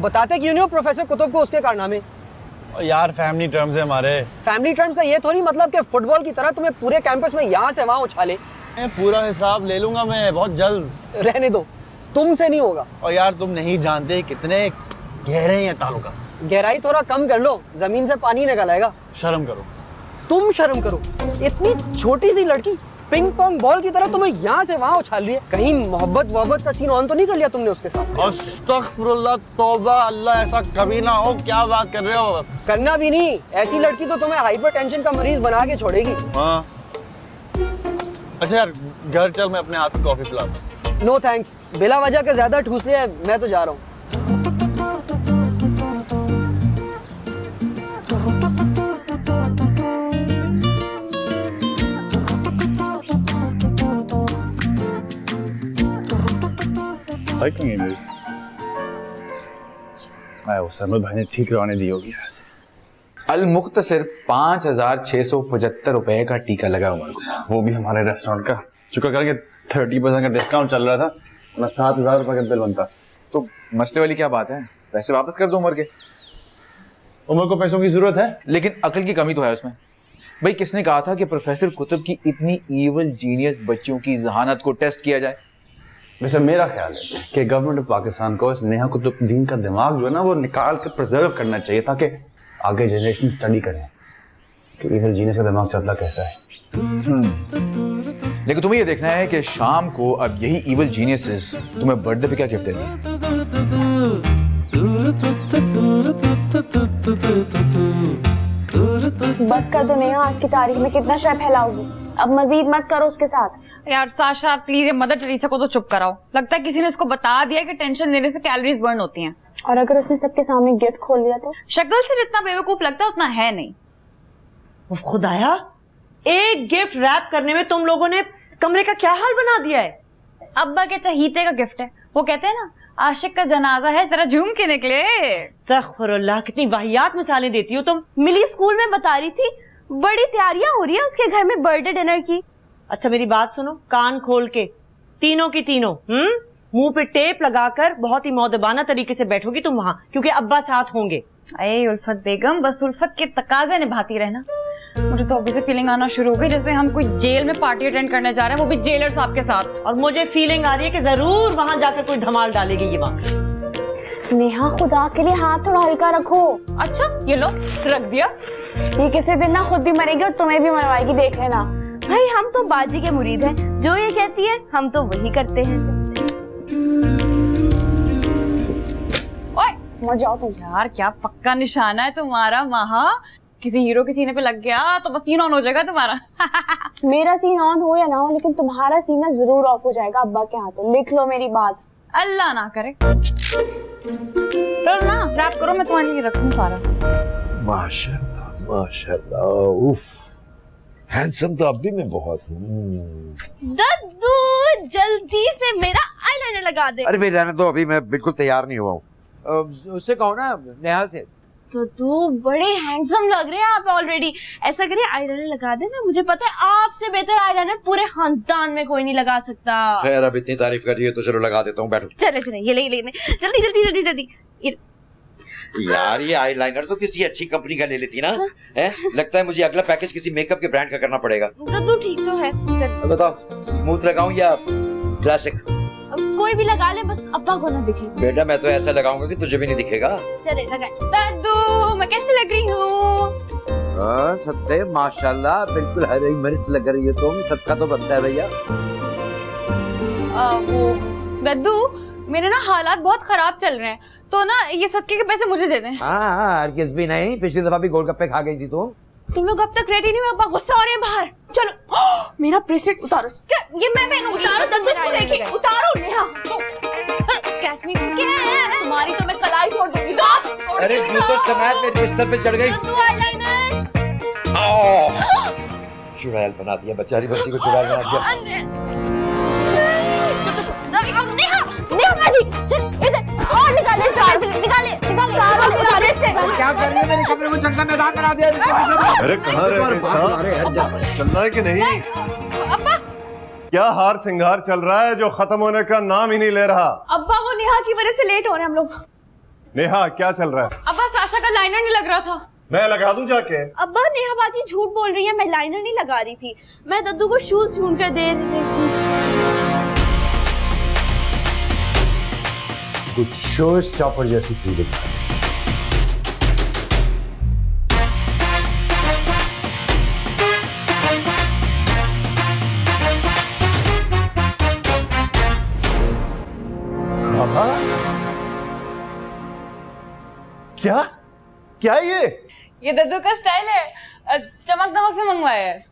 बताते क्यों नहीं हो प्रोफेसर कुतुब को उसके कारनामे? यार फैमिली टर्म्स है हमारे। फैमिली टर्म्स का ये थोड़ी मतलब कि फुटबॉल की तरह तुम्हें पूरे कैंपस में यहाँ से वहाँ उछाले। पूरा हिसाब ले लूंगा मैं बहुत जल्द। रहने दो, तुमसे नहीं होगा। और यार तुम नहीं जानते कितने गहरे हैं ताल्लुका। गहराई थोड़ा कम कर लो, जमीन से पानी निकल आएगा। शर्म करो। तुम शर्म करो, इतनी छोटी सी लड़की पिंग पोंग बॉल की तरह तुम्हें यहाँ से वहाँ उछाल रही है। कहीं मोहब्बत का सीन ऑन तो नहीं कर लिया तुमने उसके साथ? अस्तगफुरुल्लाह, तौबा, अल्लाह ऐसा कभी ना हो। क्या बात कर रहे हो? करना भी नहीं, ऐसी लड़की तो तुम्हें हाइपरटेंशन का मरीज बना के छोड़ेगी। हाँ। अच्छा यार घर चल, मैं अपने हाथ में कॉफी पिलाता हूं। नो थैंक्स, बिला वजह के ज्यादा ठूस लिया है, मैं तो जा रहा हूँ। सहमद भाई ने ठीक रवाने दी होगी। अल मुख्तसर 5,675 रुपए का टीका लगा उमर को, वो भी हमारे रेस्टोरेंट का। शुक्र करके 30% का डिस्काउंट चल रहा था, वरना 7,000 रुपए का बिल बनता। तो मसले वाली क्या बात है, पैसे वापस कर दो उमर के। उमर को पैसों की जरूरत है, लेकिन अकल की कमी तो है उसमें। भाई किसने कहा था कि प्रोफेसर कुतुब की इतनी ईवल जीनियस बच्चियों की जहानत को टेस्ट किया जाए? वैसे मेरा ख्याल है कि गवर्नमेंट ऑफ पाकिस्तान को इस नेहा कुतुबुद्दीन का दिमाग जो है ना वो निकाल कर प्रिजर्व करना चाहिए, ताकि आगे जनरेशन स्टडी करें कि इधर जीनियस का दिमाग चलता कैसा है। लेकिन तुम्हें ये देखना है कि शाम को अब यही इवल जीनियसेस तुम्हें बर्थडे पे क्या गिफ्ट देते हैं। बस कर दो नेहा, आज की तारीख में कितना शर फैलाओगी? अब मजीद मत करो उसके साथ। यार साशा प्लीज, ये मदर टेरेसा को तो चुप कराओ। लगता है किसी ने इसको बता दिया कि टेंशन लेने से कैलोरीज बर्न होती हैं। और अगर उसने सबके सामने गिफ्ट खोल लिया तो? शक्ल से जितना बेवकूफ लगता है उतना है नहीं। उफ खुदाया, एक गिफ्ट रैप करने में तुम लोगों ने कमरे का क्या हाल बना दिया है। अब्बा के चहीते का गिफ्ट है, वो कहते हैं ना आशिक का जनाजा है तेरा झूम के निकले। अस्तगफुरुल्लाह, कितनी वाहियात मिसालें देती हो तुम। मिली स्कूल में बता रही थी बड़ी तैयारियां हो रही है उसके घर में बर्थडे डिनर की। अच्छा मेरी बात सुनो कान खोल के, तीनों की तीनों मुंह पे टेप लगाकर बहुत ही मौदबाना तरीके से बैठोगी तुम वहां, क्योंकि अब्बा साथ होंगे। अरे उल्फत बेगम, बस उल्फत के तकाजे निभाती रहना। मुझे तो अभी से फीलिंग आना शुरू हो गई जैसे हम कोई जेल में पार्टी अटेंड करने जा रहे हैं, वो भी जेलर साहब के साथ। और मुझे फीलिंग आ रही है कि जरूर वहां जाकर कोई धमाल डालेगी ये वहां। नेहा खुदा के लिए हाथ थोड़ा हल्का रखो। अच्छा ये लो रख दिया। ये किसी दिन ना खुद भी मरेगी और तुम्हें भी मरवाएगी, देख लेना। भाई हम तो बाजी के मुरीद हैं, जो ये कहती है हम तो वही करते हैं। ओए मर जाओ तुम। यार क्या पक्का निशाना है तुम्हारा महा, किसी हीरो के सीने पे लग गया तो बस सीन ऑन हो जाएगा तुम्हारा। मेरा सीन ऑन हो या ना हो, लेकिन तुम्हारा सीना जरूर ऑफ हो जाएगा अब्बा के हाथों। लिख लो मेरी बात। अल्लाह ना करे। चलो ना रैप करो, मैं तुम्हारे लिए रखूं सारा। माशाल्लाह माशाल्लाह, उफ हैंडसम तो अब भी मैं बहुत हूँ। दद्दू जल्दी से मेरा आईलाइनर लगा दे। अरे भाई रहने दो, अभी मैं बिल्कुल तैयार नहीं हुआ हूँ। उससे कहो ना नेहा से। तो तू बड़े हैंडसम लग रहे हैं आप ऑलरेडी। ऐसा करिए आईलाइनर लगा देना, मुझे पता है आपसे बेहतर आईलाइनर पूरे खानदान में कोई नहीं लगा सकता। खैर अब इतनी तारीफ कर रही है तो चलो लगा देता हूँ, बैठो। चले चले ये ले जल्दी जल्दी जल्दी जल्दी। यार ये आईलाइनर तो किसी अच्छी कंपनी का ले लेती ना। है लगता है मुझे अगला पैकेज किसी मेकअप के ब्रांड का करना पड़ेगा। तो तू ठीक तो है। चल बताओ स्मूथ लगाऊं या क्लासिक? कोई भी लगा ले, बस अब्बा को ना दिखे। बेटा मैं तो ऐसा लगाऊंगा कि तुझे भी नहीं दिखेगा। चले लगा। दद्दू मैं कैसी लग रही हूँ? सत्ते माशाल्लाह, बिल्कुल हरी मिर्च लग रही है तुम। सबका तो बनता है भैया। वो दद्दू मेरे ना हालात बहुत खराब चल रहे हैं, तो ना ये सदके के पैसे मुझे दे दें। हाँ हरगिज़ भी नहीं, पिछली दफा भी गोलगप्पे खा गई थी तुम। तुम लोग अब तक रेडी नहीं हुए, अब्बा गुस्सा हो रहे हैं बाहर। चलो मेरा ब्रेसलेट उतारो। क्या ये मैं पहनूंगी? उतारो जल्दी इसको देखिए, उतारो नेहा। कैश्मीर तुम्हारी तो मैं कलाई फोड़ दूंगी। अरे तू तो समेत मेरे बिस्तर पे चढ़ गई। चुड़ैल बना दिया, बेचारी बच्ची को चुड़ैल बना दिया। क्या कर रही है? मेरे कमरे को जंगल में करा दिया। अरे कहाँ रहे, चलना है कि नहीं? क्या हार सिंगार चल रहा है जो खत्म होने का नाम ही नहीं ले रहा? अब्बा वो नेहा की वजह से लेट हो रहे हैं हम लोग। नेहा क्या चल रहा है? अब्बा साशा का लाइनर नहीं लग रहा था। मैं लगा दूं जाके। अब्बा नेहा बाजी झूठ बोल रही है, मैं लाइनर नहीं लगा रही थी, मैं दद्दू को शूज ढूंढ कर दे रही थी। कुछ शो स्टॉपर जैसी फीलिंग। बाबा क्या क्या ये दद्दू का स्टाइल है, चमक दमक से मंगवाया है।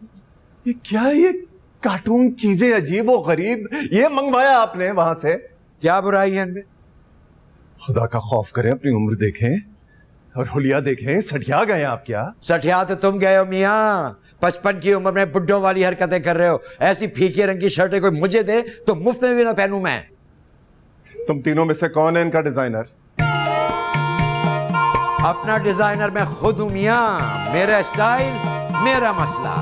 ये क्या ये कार्टून चीजें अजीब और गरीब ये मंगवाया आपने वहां से? क्या बुराई है इनमें? खुदा का खौफ करें, अपनी उम्र देखें और हुलिया देखें। सठिया गए आप क्या? सठिया तो तुम गए हो मियाँ, 55 की उम्र में बुड्ढों वाली हरकतें कर रहे हो। ऐसी फीके रंग की शर्टें कोई मुझे दे तो मुफ्त में भी ना पहनूं मैं। तुम तीनों में से कौन है इनका डिजाइनर? अपना डिजाइनर मैं खुद हूं मियाँ। मेरा स्टाइल मेरा मसला,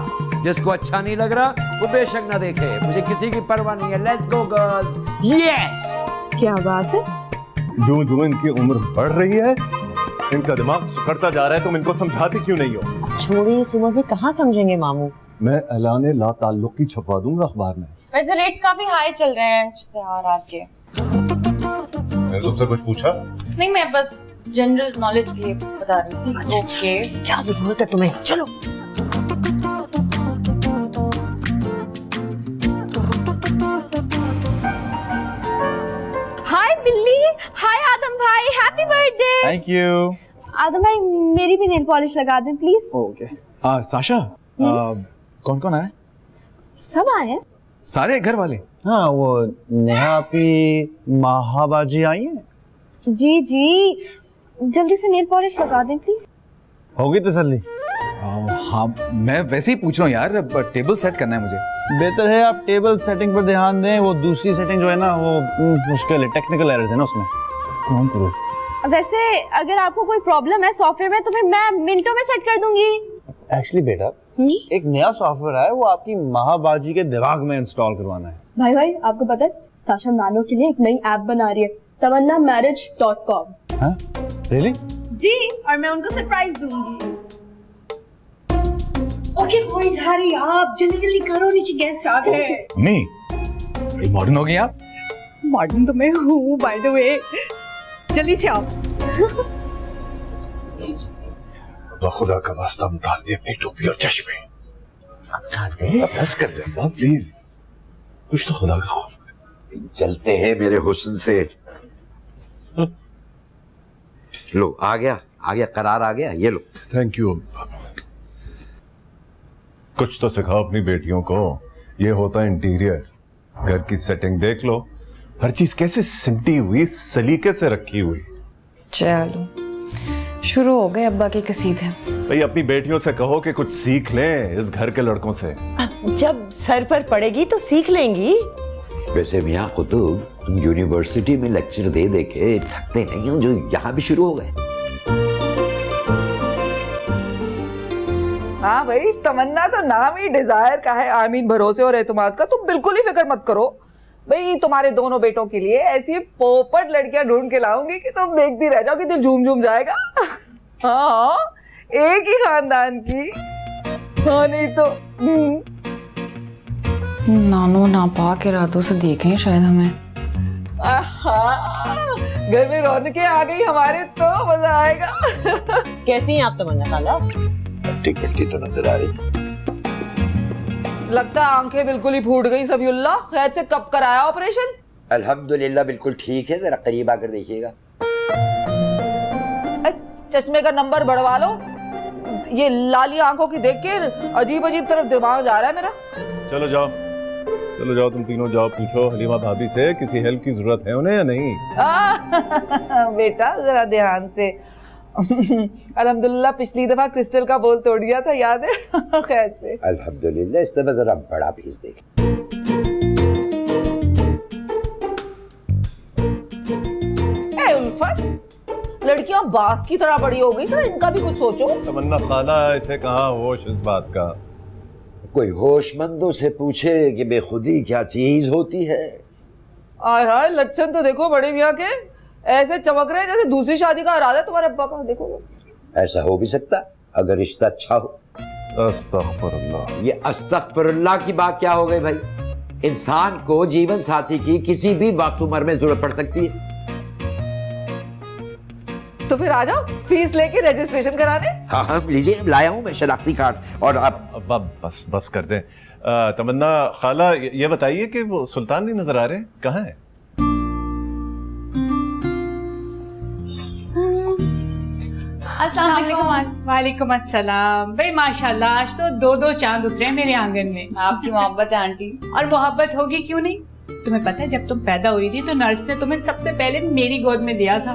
जिसको अच्छा नहीं लग रहा वो बेशक ना देखे, मुझे किसी की परवाह नहीं है। Let's go girls. यस क्या बात है? जो जो इनकी उम्र बढ़ रही है इनका दिमाग सुखड़ता जा रहा है, तुम इनको समझाते क्यों नहीं हो? छोड़िए इस उम्र में कहाँ समझेंगे मामू। मैं ऐलान ला ताल्लुक की छपवा दूंगा अखबार में। वैसे रेट्स काफी हाई चल रहे हैं इश्तेहारात के। मैंने तुमसे कुछ पूछा? नहीं मैं बस जनरल नॉलेज के लिए बता रही थी। ओके क्या जरूरत है तुम्हें, चलो। हाय बिल्ली, हाय आदम भाई, happy birthday. Thank you. Adam भाई मेरी भी नेल पॉलिश लगा दें प्लीज। ओके। साशा कौन कौन आए? सब आए हैं। सारे घर वाले? हाँ वो नेहा आपकी महाबाजी आई है। जी जी, जल्दी से नेल पॉलिश लगा दें प्लीज। होगी तसल्ली? हाँ, मैं वैसे ही पूछ रहा हूँ यार, टेबल सेट करना है मुझे। बेहतर है आप टेबल सेटिंग पर ध्यान दें, वो दूसरी सेटिंग जो है ना वो मुश्किल है, टेक्निकल एरर्स है ना उसमें। कौन करो? वैसे अगर आपको कोई प्रॉब्लम है सॉफ्टवेयर में तो फिर मैं मिनटों में सेट कर दूंगी। एक्चुअली बेटा एक नया सॉफ्टवेयर है, वो आपकी महाबाजी के दिमाग में इंस्टॉल करवाना है। भाई भाई आपको पता है साशा नानो के लिए एक नई ऐप बना रही है, tamannamarriage.com। हाँ? रियली? जी, और मैं उनको सरप्राइज दूंगी। ओके बॉयज हरी आप, जल्दी जल्दी करो, नीचे गेस्ट आ गए। नहीं, बड़ी मॉडर्न हो गई आप। मॉडर्न तो मैं हूँ बाय द वे, जल्दी से आओ। खुदा का वास्ता उतार दे अपनी टोपी और चश्मे। बस कर दे प्लीज, कुछ तो खुदा का खौफ। चलते हैं मेरे हुस्न से। लो आ गया करार आ गया, ये लो। Thank you. कुछ तो सिखाओ अपनी बेटियों को, ये होता है इंटीरियर। घर की सेटिंग देख लो, हर चीज कैसे सिमटी हुई, सलीके से रखी हुई। चलो शुरू हो गए अब्बा के कसीदे। भाई अपनी बेटियों से कहो कि कुछ सीख लें इस घर के लड़कों से। जब सर पर पड़ेगी तो सीख लेंगी। वैसे मियाँ कुतुब, तुम यूनिवर्सिटी में लेक्चर दे दे के थकते नहीं हो, जो यहाँ भी शुरू हो गए। हाँ भाई, तमन्ना तो नाम ही डिजायर का है, आमीन भरोसे और एतमाद का। तुम बिल्कुल ही फिक्र मत करो भाई, तुम्हारे दोनों बेटों के लिए ऐसी पोपट लड़कियां ढूंढ के लाऊंगी कि तुम देखती रह जाओ कि दिल झूम झूम जाएगा। हाँ, एक ही खानदान की। हाँ नहीं तो नानो नापाक इरादों से देख रहे हैं शायद हमें। घर में रौनकें आ गई हमारे, तो मजा आएगा। कैसी हैं आप तमन्ना खाला? हट्टी कट्टी तो नजर आ रही। लगता है आंखें बिल्कुल ही फूट गई। सफीउल्लाह, खैर से कब कराया ऑपरेशन? अल्हम्दुलिल्लाह बिल्कुल ठीक है, जरा करीब आकर देखिएगा। चश्मे का नंबर बढ़वा लो, ये लाली आंखों की देख के अजीब अजीब तरफ दिमाग जा रहा है मेरा। चलो जाओ तुम तीनों जाओ, पूछो हलीमा भाभी से किसी हेल्प की जरूरत है उन्हें या नहीं। बेटा जरा ध्यान से। अल्हम्दुलिल्लाह पिछली दफा क्रिस्टल का बोल तोड़ दिया था, याद है? खैर से अल्हम्दुलिल्लाह इस दफा जरा बड़ा पीस देख। उल्फत, लड़कियां बास की तरह बड़ी हो गई, सर इनका भी कुछ सोचो। तमन्ना खाला, इसे कहाँ होश इस बात का। कोई होशमंदों से पूछे कि बेखुदी क्या चीज होती है। आय हाय, लक्षण तो देखो बड़े मियाँ के, ऐसे चमक रहे हैं जैसे दूसरी शादी का इरादा है तुम्हारे अब्बा का। देखो ऐसा हो भी सकता अगर रिश्ता अच्छा हो। अस्तगफुरुल्लाह। ये अस्तगफुरुल्लाह की बात क्या हो गई भाई? इंसान को जीवन साथी की किसी भी वक्त उम्र में जरूरत पड़ सकती है। तो फिर आ जाओ फीस लेके रजिस्ट्रेशन कराने। हाँ लीजिए, लाया हूँ मैं शनाख्ती कार्ड। और अब बस कर दें। तमन्ना खाला, ये बताइए कि वो सुल्तान नहीं नजर आ रहे, कहाँ है? वालेकुम अस्सलाम। भाई माशाल्लाह, आज तो दो चांद उतरे हैं मेरे आंगन में। आपकी मोहब्बत है आंटी। और मोहब्बत होगी क्यों नहीं? तुम्हें पता है जब तुम पैदा हुई थी तो नर्स ने तुम्हें सबसे पहले मेरी गोद में दिया था,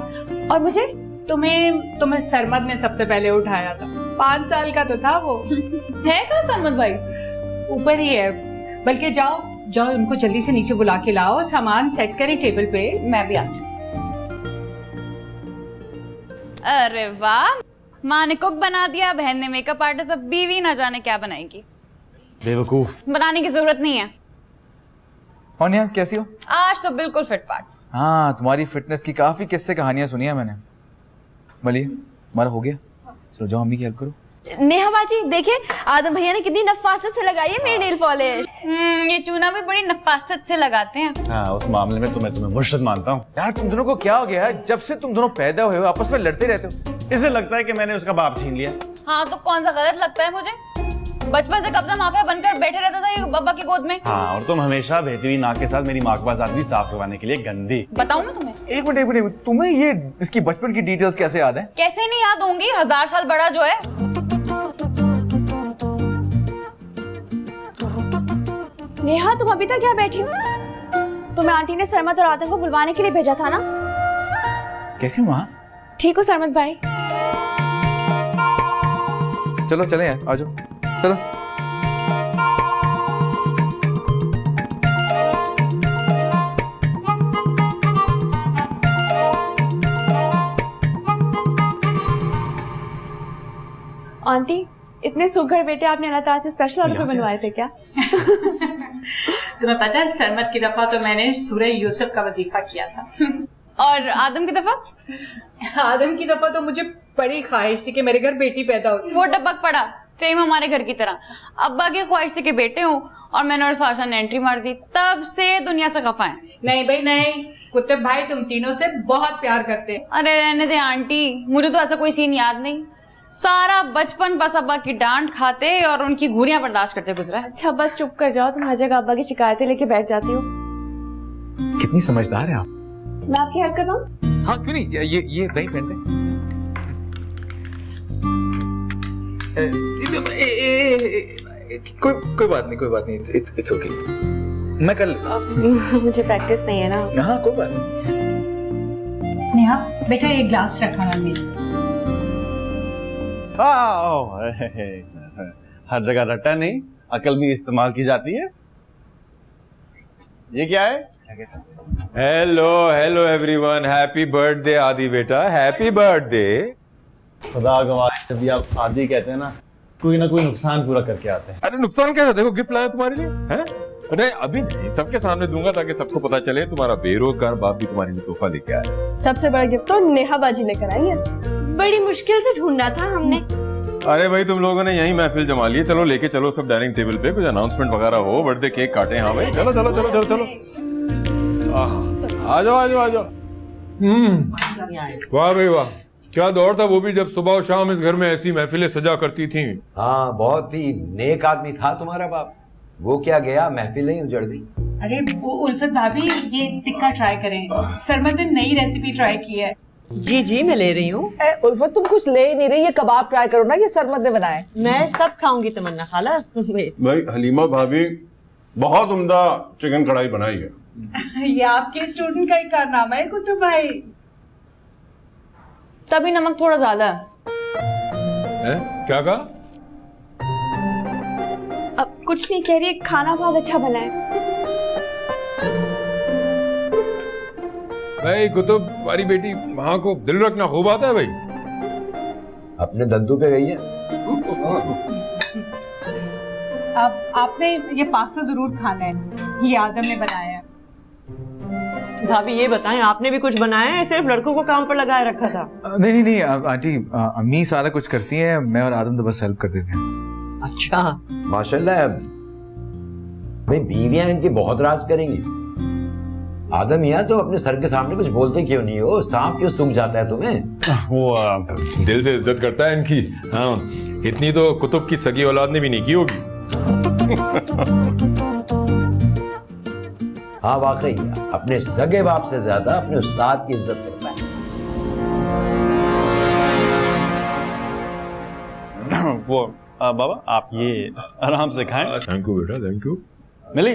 और मुझे तुम्हें सरमद ने सबसे पहले उठाया था। 5 साल का तो था वो। है कहाँ सरमद भाई? ऊपर ही है। बल्कि जाओ उनको जल्दी से नीचे बुला के लाओ, सामान सेट करें टेबल पे। मैं भी आती हूँ। अरे वाह, माँ ने कुक बना दिया, बहन ने मेकअप आर्टिस्ट, अब बीवी ना जाने क्या बनाएगी। बेवकूफ, बनाने की जरूरत नहीं है। और नेहा कैसी हो? आज तो बिल्कुल फिट फाट। हाँ, तुम्हारी फिटनेस की काफी किस्से कहानियां सुनी है मैंने। मलिए, हमारा हो गया, चलो जाओ अम्मी की हेल्प करो। नेहा बाजी देखिए, आदम भैया ने कितनी नफासत से लगाई है मेरी नेल पॉलिश। ये चूना भी बड़ी नफासत से लगाते हैं। हाँ, उस मामले में तो मैं तुम्हें मुर्शिद मानता हूँ। यार तुम दोनों को क्या हो गया है? जब से तुम दोनों पैदा हुए हो आपस में लड़ते रहते हो। इसे लगता है कि मैंने उसका बाप छीन लिया। हाँ तो कौन सा गलत लगता है मुझे? बचपन से कब्जा माफिया बनकर बैठे रहता था ये बब्बा की गोद में। हाँ, और तुम हमेशा बहती हुई नाक के साथ मेरी माँ के पास आती थी साफ करवाने के लिए गंदी। बताऊं मैं तुम्हें? एक मिनट, तुम्हें ये इसकी बचपन की डिटेल्स कैसे याद है? कैसे नहीं याद होंगी, 1000 साल बड़ा जो है। नेहा तुम अभी तक क्या बैठी हो? तुम्हें आंटी ने सरमद और आदम को बुलवाने के लिए भेजा था ना? कैसी हूँ वहाँ? ठीक हो सरमद भाई? चलो चले यार, आ जाओ, चलो। आंटी, इतने सुघड़ बेटे आपने अल्लाह ताला से स्पेशल ऑर्डर पे बनवाए थे क्या? तुम्हें पता है सरमद की दफा तो मैंने सूरह यूसुफ का वजीफा किया था। और आदम की दफा? आदम की दफा तो मुझे बड़ी ख्वाहिश थी कि मेरे घर बेटी पैदा हो। वो टपक पड़ा, सेम हमारे घर की तरह। अब्बा की ख्वाहिश थी कि बेटे हो, और मैंने और साशा ने एंट्री मार दी। तब से दुनिया से खफा है। नहीं भाई नहीं, कुतुब भाई तुम तीनों से बहुत प्यार करते हैं। अरे रहने दे आंटी, मुझे तो ऐसा कोई सीन याद नहीं। सारा बचपन बस अब्बा की डांट खाते और उनकी घूरियां बर्दाश्त करते गुजरा। अच्छा बस चुप कर जाओ, तुम हर जगह अब्बा की शिकायतें लेके बैठ जाती हो। कितनी समझदार है आप। मैं आपकी हेल्प कर रहा हूँ? हाँ क्यों नहीं, ये दही पहन ले। कोई बात नहीं, इट्स ओके, मैं कर लेता। मुझे प्रैक्टिस नहीं है ना। हाँ कोई बात नहीं। नेहा बेटा एक ग्लास रखना मेज पे। हर जगह रट्टा नहीं, अकल भी इस्तेमाल की जाती है। ये क्या है? हेलो एवरीवन, हैप्पी बर्थडे आदि बेटा, हैप्पी बर्थडे। खुदा गवाह, जब भी आप आदि कहते हैं ना, कोई ना कोई नुकसान पूरा करके आते हैं। अरे नुकसान कैसा? देखो गिफ्ट लाया तुम्हारे लिए, हैं? अरे अभी नहीं, सबके सामने दूंगा ताकि सबको पता चले तुम्हारा बेरोजगार बाप भी तुम्हारे लिए तोहफा लेके आया। सबसे बड़ा गिफ्ट तो नेहा बाजी लेकर आई है। बड़ी मुश्किल से ढूंढना था हमने। अरे भाई तुम लोगों ने यही महफिल जमा ली है, चलो लेके चलो सब डाइनिंग टेबल पे, कुछ अनाउंसमेंट वगैरह हो, बर्थडे केक काटे। हाँ भाई चलो चलो चलो चलो चलो, आ जाओ। वाह भाई वाह, क्या दौर था वो भी, जब सुबह और शाम इस घर में ऐसी महफिलें सजा करती थी। हाँ, बहुत ही नेक आदमी था तुम्हारा बाप। वो क्या गया, महफिल ही उजड़ गई। अरे वो उल्फत भाभी, ये टिक्का ट्राई करें। सरमद ने नई रेसिपी ट्राई की है। जी मैं ले रही हूँ। उल्फत तुम कुछ ले ही नहीं रही, ये कबाब ट्राई करो ना, ये सरमद ने बनाए। मैं सब खाऊंगी तमन्ना खाला। भाई हलीमा भाभी बहुत उम्दा चिकन कढ़ाई बनाई है। ये आपके स्टूडेंट का ही कारनामा है कुतुब भाई। तभी नमक थोड़ा ज्यादा है। क्या कहा? अब कुछ नहीं कह रही, खाना बहुत अच्छा बना है। भाई कुतुब, तुम्हारी बेटी माँ को दिल रखना खूब आता है भाई। अपने दद्दू पे गई है। अब आपने ये पास्ता जरूर खाना है, ये आदम ने बनाया है। भाभी ये बताएं, आपने भी कुछ बनाया है, सिर्फ लड़कों को काम पर लगाए रखा था? नहीं आंटी, अम्मी सारा कुछ करती हैं, मैं और आदम तो बस हेल्प कर देते हैं। अच्छा माशाल्लाह, भाई बीवियां इनकी बहुत राज करेंगी। आदम यहाँ तो अपने सर के सामने कुछ बोलते क्यों नहीं हो? सांप क्यों सूख जाता है तुम्हें? वो दिल से इज्जत करता है इनकी। हाँ, इतनी तो कुतुब की सगी औलाद ने भी नहीं की होगी। हाँ वाकई, अपने सगे बाप से ज्यादा अपने उस्ताद की इज्जत करता है। वो बाबा आप ये आराम से खाएं। थैंक यू बेटा, थैंक यू। मिली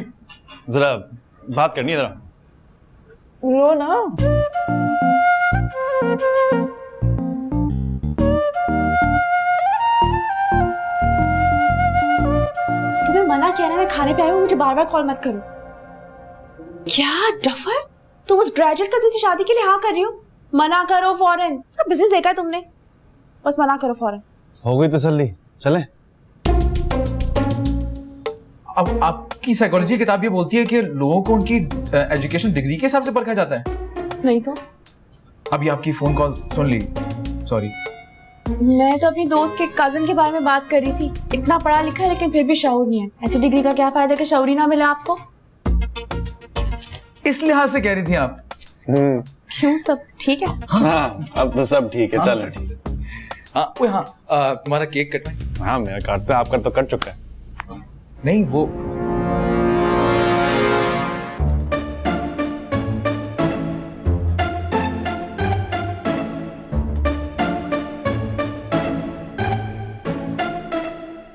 जरा बात करनी है, जरा लो ना। तुम्हें मना किया ना, मैं खाने पे आई हूँ, मुझे बार बार कॉल मत करो। क्या डफर, तुम उस ग्रेजुएट कजिन से शादी के लिए हाँ कर रही हो? मना करो फौरन। सब बिजनेस देखा है तुमने, बस मना करो फौरन। हो गई तसल्ली, चलें। अब आपकी साइकोलॉजी की किताब ये बोलती है कि लोगों को उनकी एजुकेशन डिग्री के हिसाब से परखा जाता है। नहीं तो अभी आपकी फोन कॉल सुन ली, सॉरी। मैं तो अपनी दोस्त के कजिन के बारे में बात कर रही थी। इतना पढ़ा लिखा है लेकिन फिर भी शऊर नहीं है। ऐसी डिग्री का क्या फायदा कि शऊर ही ना मिले आपको? इस लिहाज से कह रही थी आप? क्यों, सब ठीक है? हाँ अब तो सब ठीक है। हाँ, चलो ठीक है। हाँ तुम्हारा केक कटना है। हाँ मेरा काटता है, आपका तो कट चुका है। नहीं वो